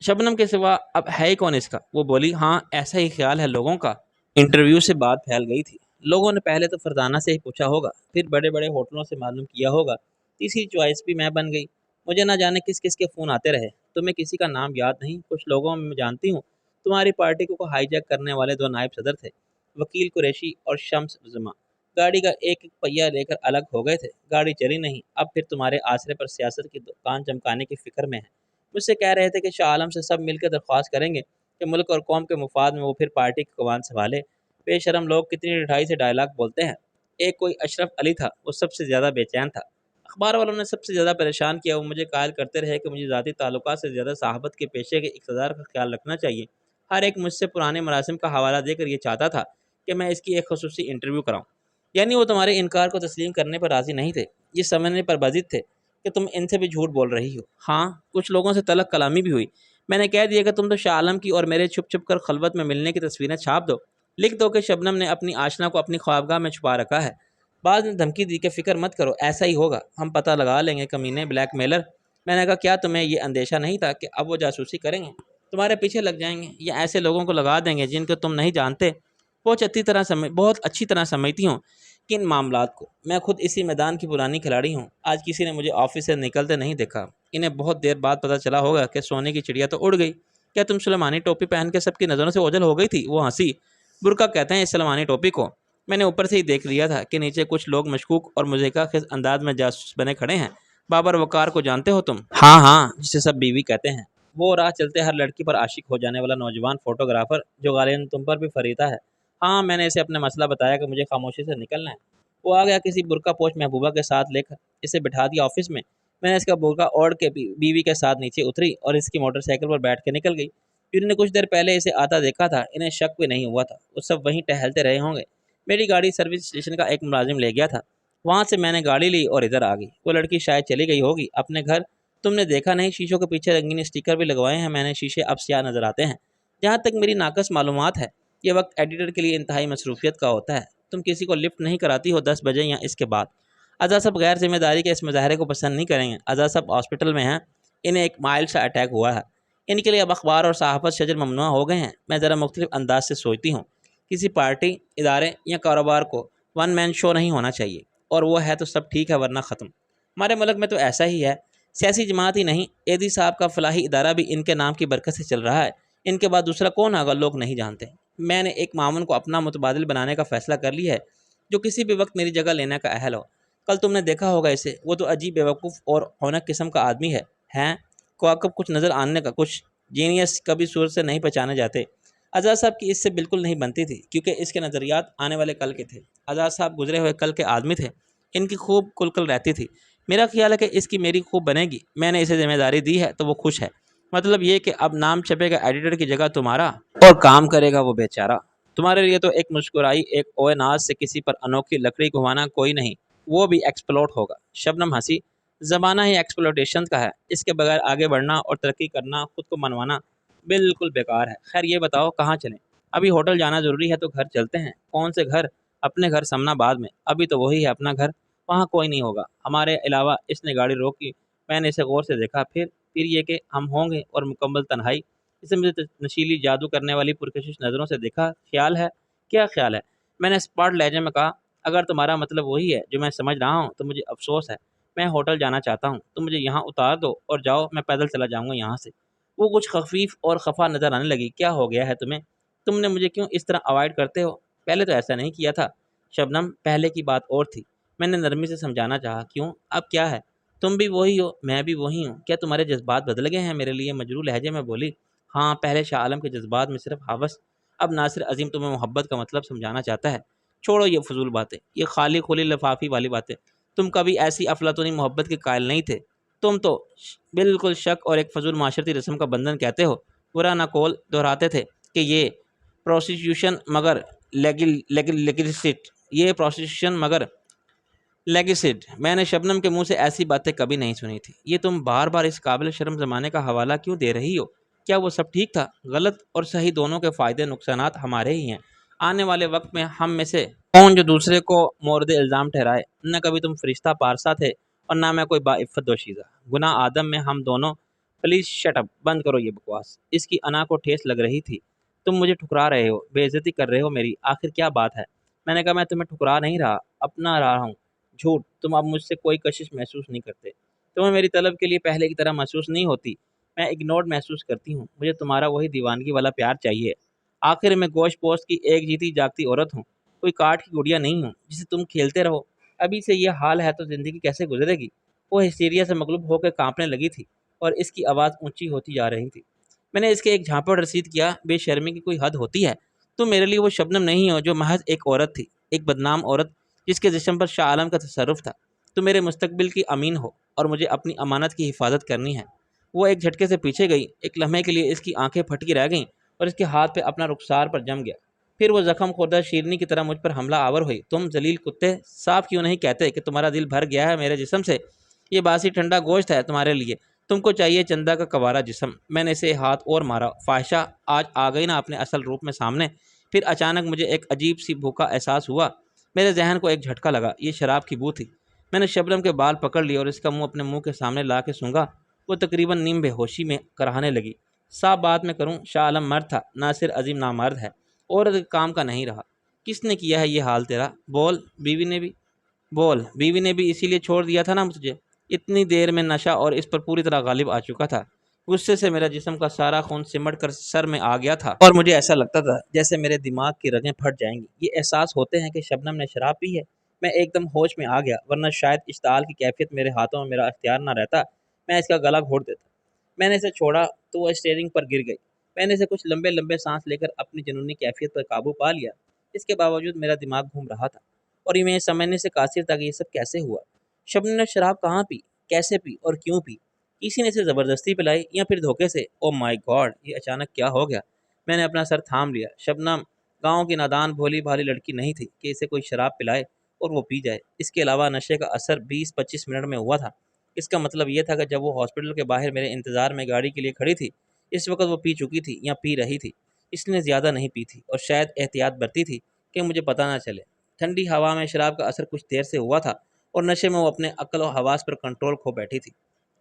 شبنم کے سوا اب ہے ہی کون اس کا؟ وہ بولی ہاں، ایسا ہی خیال ہے لوگوں کا۔ انٹرویو سے بات پھیل گئی تھی، لوگوں نے پہلے تو فرزانہ سے ہی پوچھا ہوگا، پھر بڑے بڑے ہوٹلوں سے معلوم کیا ہوگا، تیسری چوائس بھی میں بن گئی۔ مجھے نہ جانے کس کس کے فون آتے رہے، تمہیں کسی کا نام یاد نہیں؟ کچھ لوگوں میں جانتی ہوں، تمہاری پارٹی کو ہائی جیک کرنے والے 2 نائب صدر تھے، وکیل قریشی اور شمس زما۔ گاڑی کا ایک ایک پہیہ لے کر الگ ہو گئے تھے، گاڑی چلی نہیں، اب پھر تمہارے آسرے پر سیاست کی دکان چمکانے کی فکر میں ہے۔ مجھ سے کہہ رہے تھے کہ شاہ عالم سے سب مل کے درخواست کریں گے کہ ملک اور قوم کے مفاد میں وہ پھر پارٹی کی کمان سنبھالے۔ بے شرم لوگ کتنی ڈٹھائی سے ڈائلاگ بولتے ہیں۔ ایک کوئی اشرف علی تھا، وہ سب سے زیادہ بے چین تھا، اخبار والوں نے سب سے زیادہ پریشان کیا۔ وہ مجھے قائل کرتے رہے کہ مجھے ذاتی تعلقات سے زیادہ صحافت کے پیشے کے اقتدار کا خیال رکھنا چاہیے۔ ہر ایک مجھ سے پرانے مراسم کا حوالہ دے کر یہ چاہتا تھا کہ میں اس کی ایک خصوصی انٹرویو کراؤں۔ یعنی وہ تمہارے انکار کو تسلیم کرنے پر راضی نہیں تھے، یہ سمجھنے پر بضد تھے کہ تم ان سے بھی جھوٹ بول رہی ہو۔ ہاں، کچھ لوگوں سے تلق کلامی بھی ہوئی۔ میں نے کہہ دیا کہ تم تو شاہ عالم کی اور میرے چھپ چھپ کر خلوت میں ملنے کی تصویریں چھاپ دو، لکھ دو کہ شبنم نے اپنی آشنا کو اپنی خوابگاہ میں چھپا رکھا ہے۔ بعد نے دھمکی دی کہ فکر مت کرو، ایسا ہی ہوگا، ہم پتہ لگا لیں گے، کمینے، بلیک میلر۔ میں نے کہا کیا تمہیں یہ اندیشہ نہیں تھا کہ اب وہ جاسوسی کریں گے، تمہارے پیچھے لگ جائیں گے، یا ایسے لوگوں کو لگا دیں گے جن کو تم نہیں جانتے؟ بہت اچھی طرح سمجھتی ہوں کہ ان معاملات کو، میں خود اسی میدان کی پرانی کھلاڑی ہوں۔ آج کسی نے مجھے آفس سے نکلتے نہیں دیکھا، انہیں بہت دیر بعد پتہ چلا ہوگا کہ سونے کی چڑیا تو اڑ گئی۔ کیا تم سلیمانی ٹوپی پہن کے سب کی نظروں سے اوجھل ہو گئی تھی؟ وہ ہنسی۔ برقع کہتے ہیں اس سلیمانی ٹوپی کو، میں نے اوپر سے ہی دیکھ لیا تھا کہ نیچے کچھ لوگ مشکوک اور مضحکہ خیز انداز میں جاسوس بنے کھڑے ہیں۔ بابر وقار کو جانتے ہو تم؟ ہاں ہاں، جسے سب بیوی کہتے ہیں، وہ راہ چلتے ہر لڑکی پر عاشق ہو جانے والا نوجوان فوٹوگرافر جو غالباً تم پر بھی فریتا ہے۔ ہاں، میں نے اسے اپنا مسئلہ بتایا کہ مجھے خاموشی سے نکلنا ہے۔ وہ آ گیا کسی برقع پوش محبوبہ کے ساتھ لے کر، اسے بٹھا دیا آفس میں۔ میں نے اس کا برقع اوڑھ کے بیوی کے ساتھ نیچے اتری اور اس کی موٹر سائیکل پر بیٹھ کے نکل گئی۔ جنہوں نے کچھ دیر پہلے اسے آتا دیکھا تھا، انہیں شک بھی نہیں ہوا تھا، وہ سب وہیں ٹہلتے رہے ہوں گے۔ میری گاڑی سروس اسٹیشن کا ایک ملازم لے گیا تھا، وہاں سے میں نے گاڑی لی اور ادھر آ گئی۔ وہ لڑکی شاید چلی گئی ہوگی اپنے گھر، تم نے دیکھا نہیں شیشوں کے پیچھے رنگین اسٹیکر بھی لگوائے ہیں میں نے، شیشے اب سیاہ نظر آتے ہیں۔ جہاں تک میری ناقص معلومات ہے، یہ وقت ایڈیٹر کے لیے انتہائی مصروفیت کا ہوتا ہے۔ تم کسی کو لفٹ نہیں کراتی ہو 10 بجے یا اس کے بعد۔ اعضا صاحب غیر ذمہ داری کے اس مظاہرے کو پسند نہیں کریں گے۔ اعضا صاحب ہاسپٹل میں ہیں، انہیں ایک مائلڈ سا اٹیک ہوا ہے، ان کے لیے اب اخبار اور صحافت شجر ممنوع ہو گئے ہیں۔ میں ذرا مختلف انداز سے سوچتی ہوں، کسی پارٹی، ادارے یا کاروبار کو ون مین شو نہیں ہونا چاہیے، اور وہ ہے تو سب ٹھیک ہے ورنہ ختم۔ ہمارے ملک میں تو ایسا ہی ہے، سیاسی جماعت ہی نہیں، ایدی صاحب کا فلاحی ادارہ بھی ان کے نام کی برکت سے چل رہا ہے، ان کے بعد دوسرا کون ہوگا لوگ نہیں جانتے۔ میں نے ایک معاون کو اپنا متبادل بنانے کا فیصلہ کر لیا ہے، جو کسی بھی وقت میری جگہ لینے کا اہل ہو۔ کل تم نے دیکھا ہوگا اسے، وہ تو عجیب بیوقوف اور خونک قسم کا آدمی ہے، ہیں کوکب کچھ نظر آنے کا، کچھ جینیس کبھی صورت سے نہیں پہچانے جاتے۔ آزاد صاحب کی اس سے بالکل نہیں بنتی تھی، کیونکہ اس کے نظریات آنے والے کل کے تھے۔ آزاد صاحب گزرے ہوئے کل کے آدمی تھے، ان کی خوب کل کل رہتی تھی۔ میرا خیال ہے کہ اس کی میری خوب بنے گی، میں نے اسے ذمہ داری دی ہے تو وہ خوش ہے۔ مطلب یہ کہ اب نام چھپے گا ایڈیٹر کی جگہ تمہارا، اور کام کرے گا وہ بیچارہ۔ تمہارے لیے تو ایک مسکرائی، ایک اوے ناز سے کسی پر انوکھی لکڑی گھمانا کوئی نہیں، وہ بھی ایکسپلوٹ ہوگا۔ شبنم ہنسی، زمانہ ہی ایکسپلوٹیشن کا ہے، اس کے بغیر آگے بڑھنا اور ترقی کرنا، خود کو منوانا بالکل بیکار ہے۔ خیر یہ بتاؤ کہاں چلیں؟ ابھی ہوٹل جانا ضروری ہے تو گھر چلتے ہیں۔ کون سے گھر؟ اپنے گھر سمنا بعد میں، ابھی تو وہی ہے اپنا گھر، وہاں کوئی نہیں ہوگا ہمارے علاوہ۔ اس نے گاڑی روکی، میں نے اسے غور سے دیکھا، پھر یہ کہ ہم ہوں گے اور مکمل تنہائی۔ اسے مجھے نشیلی جادو کرنے والی پرکشش نظروں سے دیکھا۔ خیال ہے؟ کیا خیال ہے؟ میں نے اسپاٹ لہجے میں کہا، اگر تمہارا مطلب وہی ہے جو میں سمجھ رہا ہوں تو مجھے افسوس ہے، میں ہوٹل جانا چاہتا ہوں، تم مجھے یہاں اتار دو اور جاؤ، میں پیدل چلا جاؤں گا یہاں سے۔ وہ کچھ خفیف اور خفا نظر آنے لگی۔ کیا ہو گیا ہے تمہیں؟ تم نے مجھے کیوں اس طرح اوائڈ کرتے ہو؟ پہلے تو ایسا نہیں کیا تھا شبنم، پہلے کی بات اور تھی۔ میں نے نرمی سے سمجھانا چاہا۔ کیوں؟ اب کیا ہے؟ تم بھی وہی ہو، میں بھی وہی ہوں، کیا تمہارے جذبات بدل گئے ہیں میرے لیے؟ مجروح لہجے میں بولی۔ ہاں، پہلے شاہ عالم کے جذبات میں صرف ہوس، اب ناصر عظیم تمہیں محبت کا مطلب سمجھانا چاہتا ہے۔ چھوڑو یہ فضول باتیں، یہ خالی خلی لفافی والی باتیں۔ تم کبھی ایسی افلاطونی محبت کے قائل نہیں تھے، تم تو بالکل شک اور ایک فضول معاشرتی رسم کا بندھن کہتے ہو۔ برا نہ کول دہراتے تھے کہ یہ پروسٹیٹیوشن مگر لیگلسٹ، یہ پروسٹیٹیوشن مگر لیگسڈ۔ میں نے شبنم کے منہ سے ایسی باتیں کبھی نہیں سنی تھی۔ یہ تم بار بار اس قابل شرم زمانے کا حوالہ کیوں دے رہی ہو؟ کیا وہ سب ٹھیک تھا؟ غلط اور صحیح دونوں کے فائدے نقصانات ہمارے ہی ہیں۔ آنے والے وقت میں ہم میں سے کون جو دوسرے کو مورد الزام ٹھہرائے؟ نہ کبھی تم فرشتہ پارسا تھے اور نہ میں کوئی باعفت دوشیزہ۔ گناہ آدم میں ہم دونوں۔ پلیز شٹ اپ، بند کرو یہ بکواس۔ اس کی انا کو ٹھیس لگ رہی تھی۔ تم مجھے ٹھکرا رہے ہو، بے عزتی کر رہے ہو میری، آخر کیا بات ہے؟ میں نے کہا، میں تمہیں ٹھکرا نہیں رہا، اپنا رہا ہوں۔ جھوٹ، تم اب مجھ سے کوئی کشش محسوس نہیں کرتے، تمہیں میری طلب کے لیے پہلے کی طرح محسوس نہیں ہوتی، میں اگنورڈ محسوس کرتی ہوں، مجھے تمہارا وہی دیوانگی والا پیار چاہیے۔ آخر میں گوشت پوست کی ایک جیتی جاگتی عورت ہوں، کوئی کاٹ کی گڑیا نہیں ہوں جسے تم کھیلتے رہو۔ ابھی سے یہ حال ہے تو زندگی کیسے گزرے گی؟ وہ ہسٹیریا سے مغلوب ہو کے کانپنے لگی تھی اور اس کی آواز اونچی ہوتی جا رہی تھی۔ میں نے اس کے ایک جھانپڑ رسید کیا، بے شرمی کی کوئی حد ہوتی ہے؟ تم میرے لیے وہ شبنم نہیں ہو جو محض ایک عورت تھی، ایک بدنام عورت جس کے جسم پر شاہ عالم کا تصرف تھا۔ تم میرے مستقبل کی امین ہو اور مجھے اپنی امانت کی حفاظت کرنی ہے۔ وہ ایک جھٹکے سے پیچھے گئی، ایک لمحے کے لیے اس کی آنکھیں پھٹکی رہ گئیں اور اس کے ہاتھ پہ اپنا رخسار پر جم گیا، پھر وہ زخم خوردہ شیرنی کی طرح مجھ پر حملہ آور ہوئی۔ تم ذلیل کتے، صاف کیوں نہیں کہتے کہ تمہارا دل بھر گیا ہے میرے جسم سے؟ یہ باسی ٹھنڈا گوشت ہے تمہارے لیے، تم کو چاہیے چندہ کا کوارا جسم۔ میں نے اسے ہاتھ اور مارا۔ فاحشہ آج آ گئی نا اپنے اصل روپ میں سامنے؟ پھر اچانک مجھے ایک عجیب سی بھوک کا احساس ہوا، میرے ذہن کو ایک جھٹکا لگا، یہ شراب کی بو تھی۔ میں نے شبنم کے بال پکڑ لیے اور اس کا منہ اپنے منہ کے سامنے لا کے سونگا۔ وہ تقریباً نیم بے ہوشی میں کراہنے لگی۔ صاف بات میں کروں، شاہ عالم مرد تھا، ناصر عظیم نامرد ہے، عورت کے کام کا نہیں رہا۔ کس نے کیا ہے یہ حال تیرا؟ بول، بیوی نے بھی؟ بول، بیوی نے بھی اسی لیے چھوڑ دیا تھا نا مجھے؟ اتنی دیر میں نشہ اور اس پر پوری طرح غالب آ چکا تھا، غصے سے میرا جسم کا سارا خون سمٹ کر سر میں آ گیا تھا اور مجھے ایسا لگتا تھا جیسے میرے دماغ کی رگیں پھٹ جائیں گی۔ یہ احساس ہوتے ہیں کہ شبنم نے شراب پی ہے۔ میں ایک دم ہوش میں آ گیا، ورنہ شاید اشتعال کی کیفیت میرے ہاتھوں میں میرا اختیار نہ رہتا، میں اس کا گلا گھونٹ دیتا۔ میں نے اسے چھوڑا تو وہ اسٹیئرنگ پر گر گئی۔ میں نے اسے کچھ لمبے لمبے سانس لے کر اپنی جنونی کیفیت پر قابو پا لیا۔ اس کے باوجود میرا دماغ گھوم رہا تھا اور یہ میں سمجھنے سے قاصر تھا کہ یہ سب کیسے ہوا۔ شبنم نے شراب کہاں پی، کیسے پی اور کیوں پی؟ کسی نے اسے زبردستی پلائی یا پھر دھوکے سے؟ او مائی گاڈ، یہ اچانک کیا ہو گیا؟ میں نے اپنا سر تھام لیا۔ شبنم، گاؤں کی نادان بھولی بھالی لڑکی نہیں تھی کہ اسے کوئی شراب پلائے اور وہ پی جائے۔ اس کے علاوہ نشے کا اثر 20-25 منٹ میں ہوا تھا۔ اس کا مطلب یہ تھا کہ جب وہ ہاسپٹل کے باہر میرے انتظار میں گاڑی کے لیے کھڑی تھی، اس وقت وہ پی چکی تھی یا پی رہی تھی۔ اس نے زیادہ نہیں پی تھی اور شاید احتیاط برتی تھی کہ مجھے پتہ نہ چلے۔ ٹھنڈی ہوا میں شراب کا اثر کچھ دیر سے ہوا تھا اور نشے میں وہ اپنے عقل و حواس پر کنٹرول کھو بیٹھی تھی۔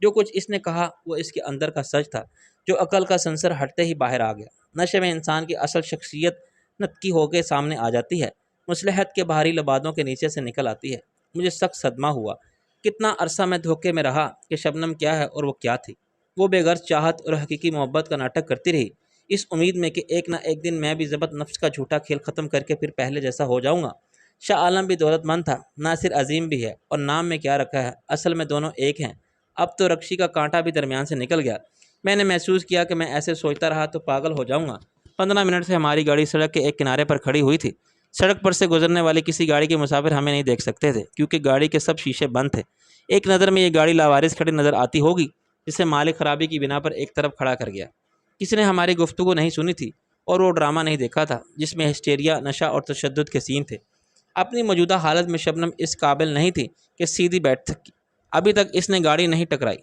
جو کچھ اس نے کہا وہ اس کے اندر کا سچ تھا، جو عقل کا سنسر ہٹتے ہی باہر آ گیا۔ نشے میں انسان کی اصل شخصیت نتکی ہو کے سامنے آ جاتی ہے، مصلحت کے باہری لبادوں کے نیچے سے نکل آتی ہے۔ مجھے سخت صدمہ ہوا۔ کتنا عرصہ میں دھوکے میں رہا کہ شبنم کیا ہے اور وہ کیا تھی۔ وہ بے غرض چاہت اور حقیقی محبت کا ناٹک کرتی رہی، اس امید میں کہ ایک نہ ایک دن میں بھی ضبط نفس کا جھوٹا کھیل ختم کر کے پھر پہلے جیسا ہو جاؤں گا۔ شاہ عالم بھی دولت مند تھا، ناصر عظیم بھی ہے، اور نام میں کیا رکھا ہے، اصل میں دونوں ایک ہیں۔ اب تو رکشی کا کانٹا بھی درمیان سے نکل گیا۔ میں نے محسوس کیا کہ میں ایسے سوچتا رہا تو پاگل ہو جاؤں گا۔ 15 منٹ سے ہماری گاڑی سڑک کے ایک کنارے پر کھڑی ہوئی تھی۔ سڑک پر سے گزرنے والی کسی گاڑی کے مسافر ہمیں نہیں دیکھ سکتے تھے کیونکہ گاڑی کے سب شیشے بند تھے۔ ایک نظر میں یہ گاڑی لاوارث کھڑی نظر آتی ہوگی جسے مالک خرابی کی بنا پر ایک طرف کھڑا کر گیا۔ کسی نے ہماری گفتگو نہیں سنی تھی اور وہ ڈرامہ نہیں دیکھا تھا جس میں ہسٹیریا، نشہ اور تشدد کے سین تھے۔ اپنی موجودہ حالت میں شبنم اس قابل نہیں تھی کہ سیدھی بیٹھ سکی۔ ابھی تک اس نے گاڑی نہیں ٹکرائی۔